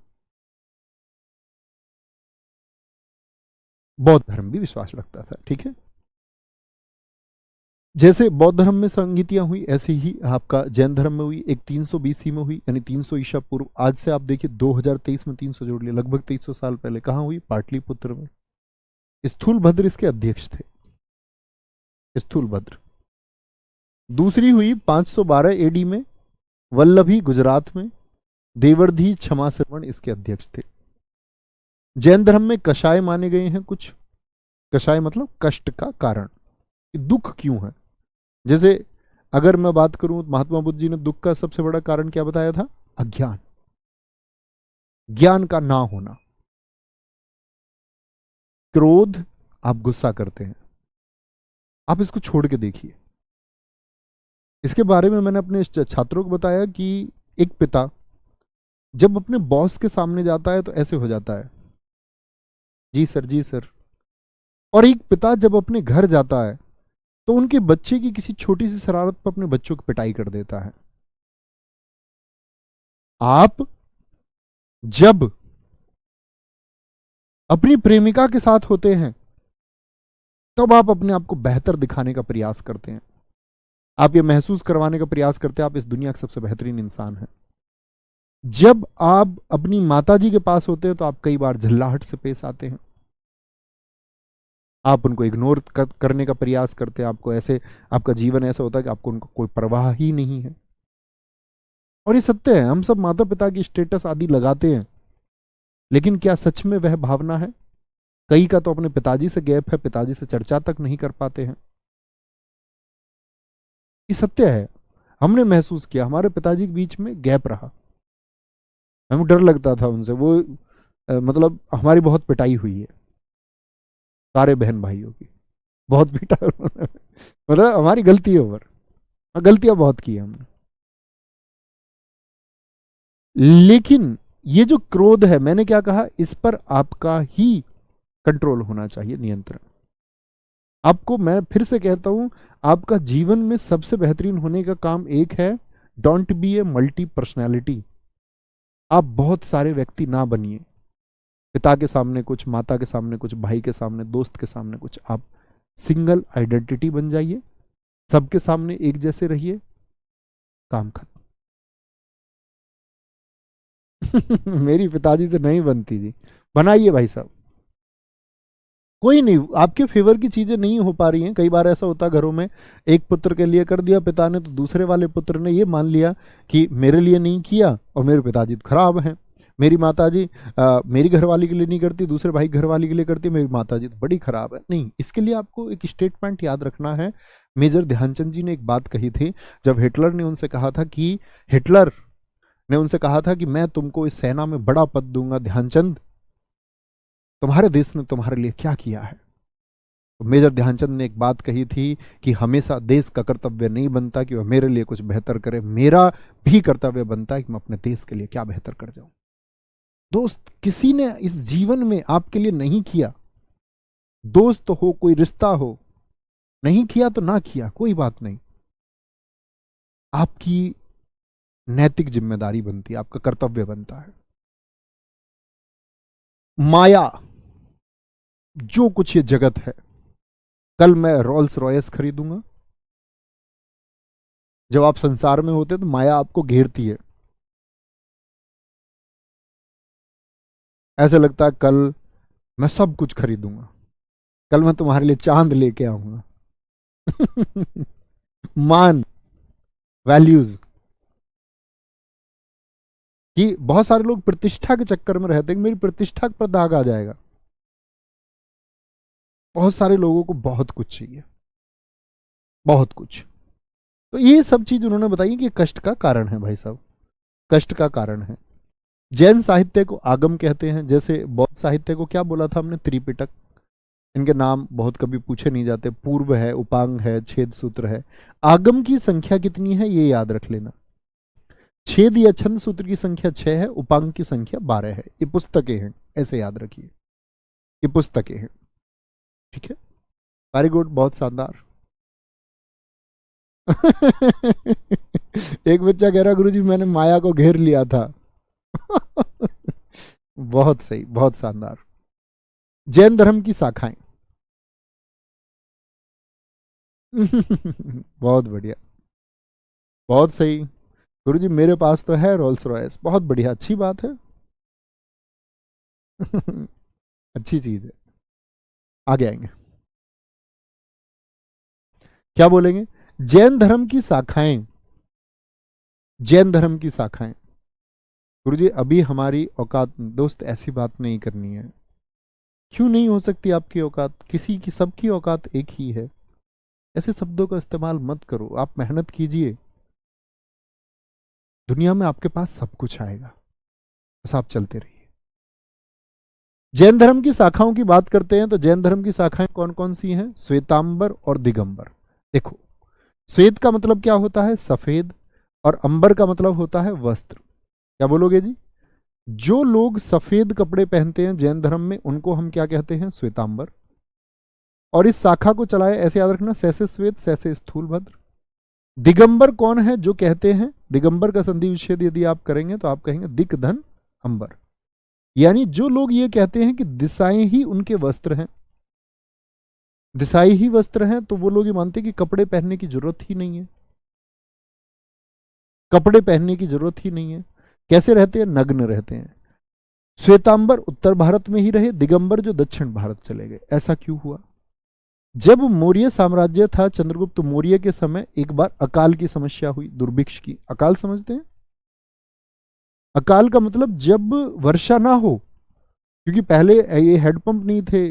बौद्ध धर्म भी विश्वास रखता था, ठीक है। जैसे बौद्ध धर्म में संगीतियां हुई, ऐसे ही आपका जैन धर्म में हुई। एक 300 BC में हुई, यानी 300 ईसा पूर्व। आज से आप देखिए 2023 में 300 जोड़ लिया, लगभग 2300 साल पहले। कहाँ हुई? पाटलिपुत्र में। स्थूलभद्र इसके अध्यक्ष थे, स्थूलभद्र। दूसरी हुई 512 AD में, वल्लभी गुजरात में। देवर्धी क्षमा श्रवण इसके अध्यक्ष थे। जैन धर्म में कषाय माने गए हैं कुछ। कषाय मतलब कष्ट का कारण, कि दुख क्यों है। जैसे अगर मैं बात करूं, महात्मा बुद्ध जी ने दुख का सबसे बड़ा कारण क्या बताया था? अज्ञान, ज्ञान का ना होना। क्रोध, आप गुस्सा करते हैं, आप इसको छोड़ के देखिए। इसके बारे में मैंने अपने छात्रों को बताया कि एक पिता जब अपने बॉस के सामने जाता है तो ऐसे हो जाता है, जी सर जी सर। और एक पिता जब अपने घर जाता है तो उनके बच्चे की किसी छोटी सी शरारत पर अपने बच्चों की पिटाई कर देता है। आप जब अपनी प्रेमिका के साथ होते हैं तब आप अपने आप को बेहतर दिखाने का प्रयास करते हैं, आप ये महसूस करवाने का प्रयास करते हैं आप इस दुनिया के सबसे बेहतरीन इंसान हैं। जब आप अपनी माताजी के पास होते हैं तो आप कई बार झल्लाहट से पेश आते हैं, आप उनको इग्नोर करने का प्रयास करते हैं, आपको ऐसे, आपका जीवन ऐसा होता है कि आपको उनको कोई परवाह ही नहीं है। और ये सत्य है, हम सब माता पिता की स्टेटस आदि लगाते हैं, लेकिन क्या सच में वह भावना है? कई का तो अपने पिताजी से गैप है, पिताजी से चर्चा तक नहीं कर पाते हैं। ये सत्य है, हमने महसूस किया, हमारे पिताजी के बीच में गैप रहा, हमें डर लगता था उनसे। वो मतलब हमारी बहुत पिटाई हुई है, सारे बहन भाइयों की बहुत पिटा उन्होंने। मतलब हमारी गलती है, ओवर गलतियां बहुत की हमने। लेकिन ये जो क्रोध है, मैंने क्या कहा, इस पर आपका ही कंट्रोल होना चाहिए, नियंत्रण। आपको, मैं फिर से कहता हूं, आपका जीवन में सबसे बेहतरीन होने का काम एक है, don't be a multi personality. आप बहुत सारे व्यक्ति ना बनिए, पिता के सामने कुछ, माता के सामने कुछ, भाई के सामने, दोस्त के सामने कुछ। आप सिंगल आइडेंटिटी बन जाइए, सबके सामने एक जैसे रहिए, काम खत्म। मेरी पिताजी से नहीं बनती जी, बनाइए भाई साहब। कोई नहीं, आपके फेवर की चीजें नहीं हो पा रही हैं। कई बार ऐसा होता है घरों में, एक पुत्र के लिए कर दिया पिता ने, तो दूसरे वाले पुत्र ने ये मान लिया कि मेरे लिए नहीं किया और मेरे पिताजी तो खराब हैं। मेरी माताजी मेरी घरवाली के लिए नहीं करती, दूसरे भाई घरवाली के लिए करती, मेरी माताजी तो बड़ी खराब है। नहीं, इसके लिए आपको एक स्टेटमेंट याद रखना है। मेजर ध्यानचंद जी ने एक बात कही थी, जब हिटलर ने उनसे कहा था कि मैं तुमको इस सेना में बड़ा पद दूंगा, ध्यानचंद तुम्हारे देश ने तुम्हारे लिए क्या किया है। तो मेजर ध्यानचंद ने एक बात कही थी कि हमेशा देश का कर्तव्य नहीं बनता कि वह मेरे लिए कुछ बेहतर करे, मेरा भी कर्तव्य बनता है कि मैं अपने देश के लिए क्या बेहतर कर जाऊं। दोस्त, किसी ने इस जीवन में आपके लिए नहीं किया, दोस्त हो, कोई रिश्ता हो, नहीं किया तो ना किया, कोई बात नहीं, आपकी नैतिक जिम्मेदारी बनती है, आपका कर्तव्य बनता है। माया, जो कुछ ये जगत है, कल मैं रोल्स रॉयस खरीदूंगा, जब आप संसार में होते तो माया आपको घेरती है, ऐसे लगता है कल मैं सब कुछ खरीदूंगा, कल मैं तुम्हारे लिए चांद लेके आऊंगा। मान, वैल्यूज, कि बहुत सारे लोग प्रतिष्ठा के चक्कर में रहते हैं कि मेरी प्रतिष्ठा पर दाग आ जाएगा। बहुत सारे लोगों को बहुत कुछ चाहिए, बहुत कुछ। तो ये सब चीज उन्होंने बताई कि कष्ट का कारण है भाई साहब, कष्ट का कारण है। जैन साहित्य को आगम कहते हैं, जैसे बौद्ध साहित्य को क्या बोला था हमने, त्रिपिटक। इनके नाम बहुत कभी पूछे नहीं जाते, पूर्व है, उपांग है, छेद सूत्र है। आगम की संख्या कितनी है ये याद रख लेना, छेद या छंद सूत्र की संख्या 6 है, उपांग की संख्या 12 है। ये पुस्तकें हैं, ऐसे याद रखिए, ये पुस्तकें हैं, ठीक है। वेरी गुड, बहुत शानदार। एक बच्चा कह रहा गुरुजी मैंने माया को घेर लिया था। बहुत सही, बहुत शानदार। जैन धर्म की शाखाएं। बहुत बढ़िया, बहुत सही। गुरुजी मेरे पास तो है रोल्स रॉयस, बहुत बढ़िया, अच्छी बात है। अच्छी चीज है। आगे आएंगे, क्या बोलेंगे। जैन धर्म की शाखाएं, जैन धर्म की शाखाएं। गुरुजी अभी हमारी औकात, दोस्त ऐसी बात नहीं करनी है। क्यों नहीं हो सकती आपकी औकात, किसी की, सबकी औकात एक ही है। ऐसे शब्दों का इस्तेमाल मत करो, आप मेहनत कीजिए, दुनिया में आपके पास सब कुछ आएगा, बस आप चलते रहिए। जैन धर्म की शाखाओं की बात करते हैं तो जैन धर्म की शाखाएं कौन कौन सी हैं, श्वेतांबर और दिगंबर। देखो, श्वेत का मतलब क्या होता है, सफेद, और अंबर का मतलब होता है वस्त्र। क्या बोलोगे जी, जो लोग सफेद कपड़े पहनते हैं जैन धर्म में, उनको हम क्या कहते हैं, श्वेतांबर। और इस शाखा को चलाए, ऐसे याद रखना, सैसे श्वेत सैसे स्थूलभद्र। दिगंबर कौन है, जो कहते हैं, दिगंबर का संधि विच्छेद यदि आप करेंगे तो आप कहेंगे दिक धन अंबर। यानी जो लोग ये कहते हैं कि दिशाएं ही उनके वस्त्र हैं, दिशाई ही वस्त्र हैं, तो वो लोग ये मानते हैं कि कपड़े पहनने की जरूरत ही नहीं है, कपड़े पहनने की जरूरत ही नहीं है। कैसे रहते हैं, नग्न रहते हैं। श्वेतांबर उत्तर भारत में ही रहे, दिगंबर जो दक्षिण भारत चले गए। ऐसा क्यों हुआ, जब मौर्य साम्राज्य था, चंद्रगुप्त मौर्य के समय एक बार अकाल की समस्या हुई, दुर्भिक्ष की। अकाल समझते हैं, अकाल का मतलब जब वर्षा ना हो, क्योंकि पहले ये हैंडपंप नहीं थे,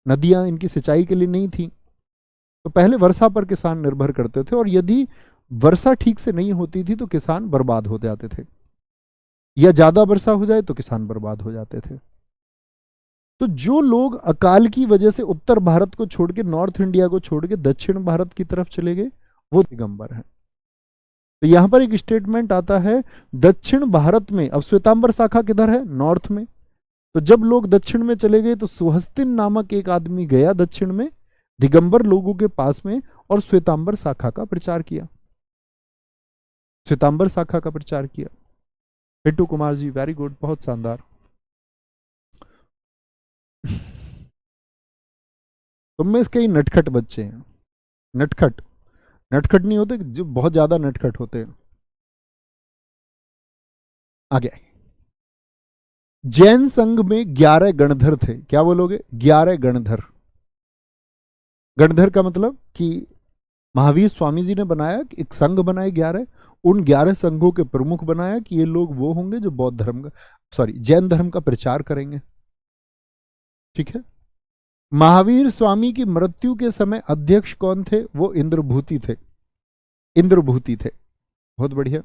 नदियां इनकी सिंचाई के लिए नहीं थी, तो पहले वर्षा पर किसान निर्भर करते थे, और यदि वर्षा ठीक से नहीं होती थी तो किसान बर्बाद हो जाते थे, या ज्यादा वर्षा हो जाए तो किसान बर्बाद हो जाते थे। तो जो लोग अकाल की वजह से उत्तर भारत को छोड़ के, नॉर्थ इंडिया को छोड़ के दक्षिण भारत की तरफ चले गए, वो दिगंबर हैं। तो यहां पर एक स्टेटमेंट आता है, दक्षिण भारत में, अब श्वेतांबर शाखा किधर है, नॉर्थ में। तो जब लोग दक्षिण में चले गए तो सुहस्तिन नामक एक आदमी गया दक्षिण में, दिगंबर लोगों के पास में, और श्वेतांबर शाखा का प्रचार किया, श्वेतांबर शाखा का प्रचार किया। पिट्टू कुमार जी, वेरी गुड, बहुत शानदार। तुम में इसके नटखट बच्चे हैं, नटखट, नटखट नहीं होते जो बहुत ज्यादा नटखट होते हैं। आगे, जैन संघ में 11 गणधर थे। क्या बोलोगे, 11 गणधर। गणधर का मतलब कि महावीर स्वामी जी ने बनाया कि एक संघ बनाए 11, उन 11 संघों के प्रमुख बनाया कि ये लोग वो होंगे जो बौद्ध धर्म का, सॉरी, जैन धर्म का प्रचार करेंगे। ठीक है। महावीर स्वामी की मृत्यु के समय अध्यक्ष कौन थे? वो इंद्रभूति थे। इंद्रभूति थे। बहुत बढ़िया।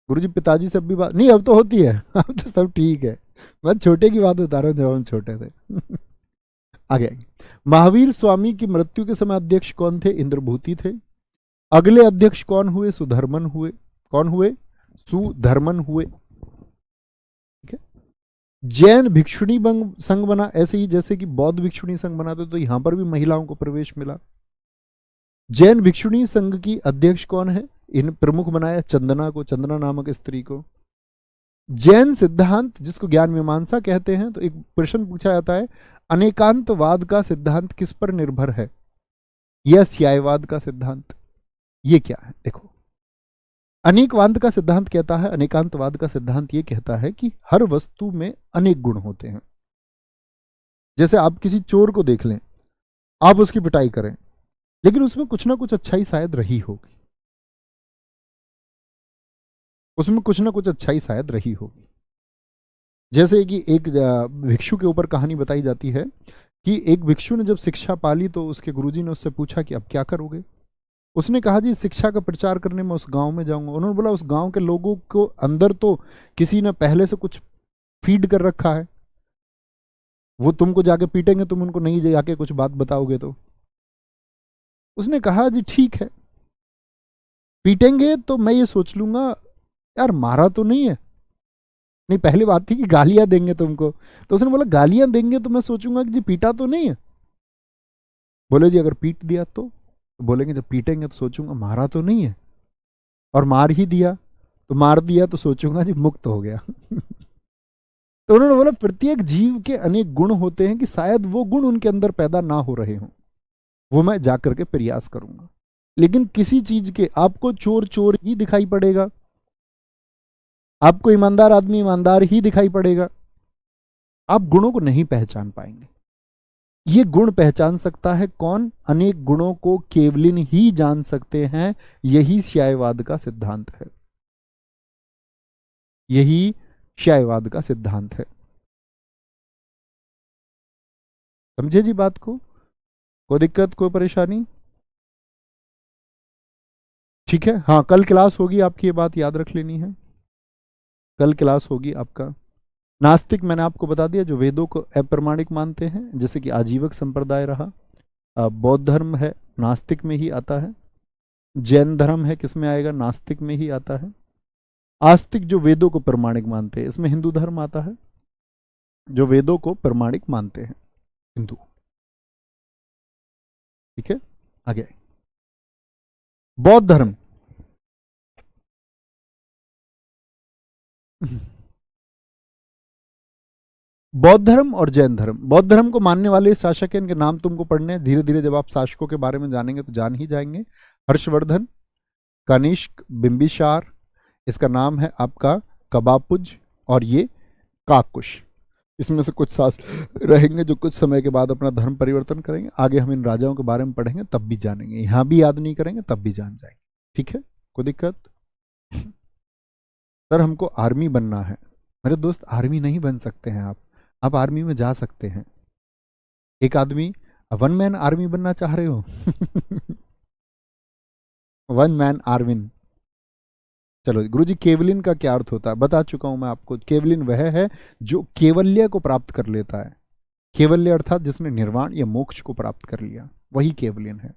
गुरुजी पिताजी से अब भी बात नहीं, अब तो होती है, अब तो सब ठीक है। मैं छोटे की बात बता रहा हूँ, जब हम छोटे थे। आगे महावीर स्वामी की मृत्यु के समय अध्यक्ष कौन थे? इंद्रभूति थे। अगले अध्यक्ष कौन हुए? सुधर्मन हुए। कौन हुए? सुधर्मन हुए। ठीक है। जैन भिक्षुणी संघ बना, ऐसे ही जैसे कि बौद्ध भिक्षुणी संघ बनाते, तो यहां पर भी महिलाओं को प्रवेश मिला। जैन भिक्षुणी संघ की अध्यक्ष कौन है? इन प्रमुख बनाया चंदना को, चंदना नामक स्त्री को। जैन सिद्धांत जिसको ज्ञान मीमांसा कहते हैं, तो एक प्रश्न पूछा जाता है, अनेकांतवाद का सिद्धांत किस पर निर्भर है? यह स्यायवाद का सिद्धांत। ये क्या है? देखो, अनेकवाद का सिद्धांत कहता है, अनेकांतवाद का सिद्धांत ये कहता है कि हर वस्तु में अनेक गुण होते हैं। जैसे आप किसी चोर को देख लें, आप उसकी पिटाई करें, लेकिन उसमें कुछ ना कुछ अच्छाई शायद रही होगी, उसमें कुछ ना कुछ अच्छाई शायद रही होगी। जैसे कि एक भिक्षु के ऊपर कहानी बताई जाती है कि एक भिक्षु ने जब शिक्षा पाली तो उसके गुरुजी ने उससे पूछा कि अब क्या करोगे? उसने कहा जी शिक्षा का प्रचार करने में उस गांव में जाऊंगा। उन्होंने बोला उस गांव के लोगों को अंदर तो किसी ने पहले से कुछ फीड कर रखा है, वो तुमको जाके पीटेंगे, तुम उनको नहीं जाके कुछ बात बताओगे तो। उसने कहा जी ठीक है, पीटेंगे तो मैं ये सोच लूंगा यार मारा तो नहीं है। नहीं, पहली बात थी कि गालियां देंगे तुमको, तो उसने बोला गालियां देंगे तो मैं सोचूंगा कि जी पीटा तो नहीं है। बोले जी अगर पीट दिया तो बोलेंगे जब पीटेंगे तो सोचूंगा मारा तो नहीं है, और मार ही दिया तो मार दिया तो सोचूंगा जी मुक्त हो गया। तो उन्होंने बोला प्रत्येक जीव के अनेक गुण होते हैं कि शायद वो गुण उनके अंदर पैदा ना हो रहे हों, वो मैं जाकर के प्रयास करूंगा। लेकिन किसी चीज के आपको चोर चोर ही दिखाई पड़ेगा, आपको ईमानदार आदमी ईमानदार ही दिखाई पड़ेगा, आप गुणों को नहीं पहचान पाएंगे। ये गुण पहचान सकता है कौन? अनेक गुणों को केवलिन ही जान सकते हैं। यही श्यायवाद का सिद्धांत है, यही श्यायवाद का सिद्धांत है। समझे जी बात को? कोई दिक्कत, कोई परेशानी? ठीक है। हाँ, कल क्लास होगी आपकी, ये बात याद रख लेनी है, कल क्लास होगी आपका। नास्तिक मैंने आपको बता दिया, जो वेदों को अप्रमाणिक मानते हैं, जैसे कि आजीवक संप्रदाय रहा। बौद्ध धर्म है नास्तिक में ही आता है। जैन धर्म है किस में आएगा? नास्तिक में ही आता है। आस्तिक जो वेदों को प्रमाणिक मानते हैं, इसमें हिंदू धर्म आता है, जो वेदों को प्रमाणिक मानते हैं, हिंदू। ठीक है। आगे बौद्ध धर्म। बौद्ध धर्म और जैन धर्म। बौद्ध धर्म को मानने वाले शासक हैं, इनके नाम तुमको पढ़ने हैं। धीरे धीरे जब आप शासकों के बारे में जानेंगे तो जान ही जाएंगे। हर्षवर्धन, कनिष्क, बिंबिसार, इसका नाम है आपका कबापुज, और ये काकुश। इसमें से कुछ शासक रहेंगे जो कुछ समय के बाद अपना धर्म परिवर्तन करेंगे। आगे हम इन राजाओं के बारे में पढ़ेंगे तब भी जानेंगे, यहां भी याद नहीं करेंगे तब भी जान जाएंगे। ठीक है, कोई दिक्कत? सर हमको आर्मी बनना है। मेरे दोस्त आर्मी नहीं बन सकते हैं आप आर्मी में जा सकते हैं। एक आदमी वन मैन आर्मी बनना चाह रहे हो? One man army. चलो गुरुजी, केवलिन का क्या अर्थ होता है बता चुका हूं मैं आपको। केवलिन वह है जो केवल्य को प्राप्त कर लेता है। केवल्य अर्थात जिसने निर्वाण या मोक्ष को प्राप्त कर लिया, वही केवलिन है।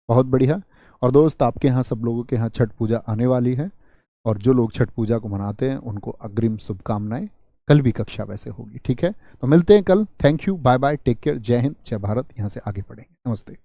बहुत बढ़िया। और दोस्त आपके यहाँ सब लोगों के यहाँ छठ पूजा आने वाली है, और जो लोग छठ पूजा को मनाते हैं उनको अग्रिम शुभकामनाएं। कल भी कक्षा वैसे होगी। ठीक है, तो मिलते हैं कल। Thank you, bye bye, take care, जय हिंद, जय भारत। यहाँ से आगे बढ़ेंगे। नमस्ते।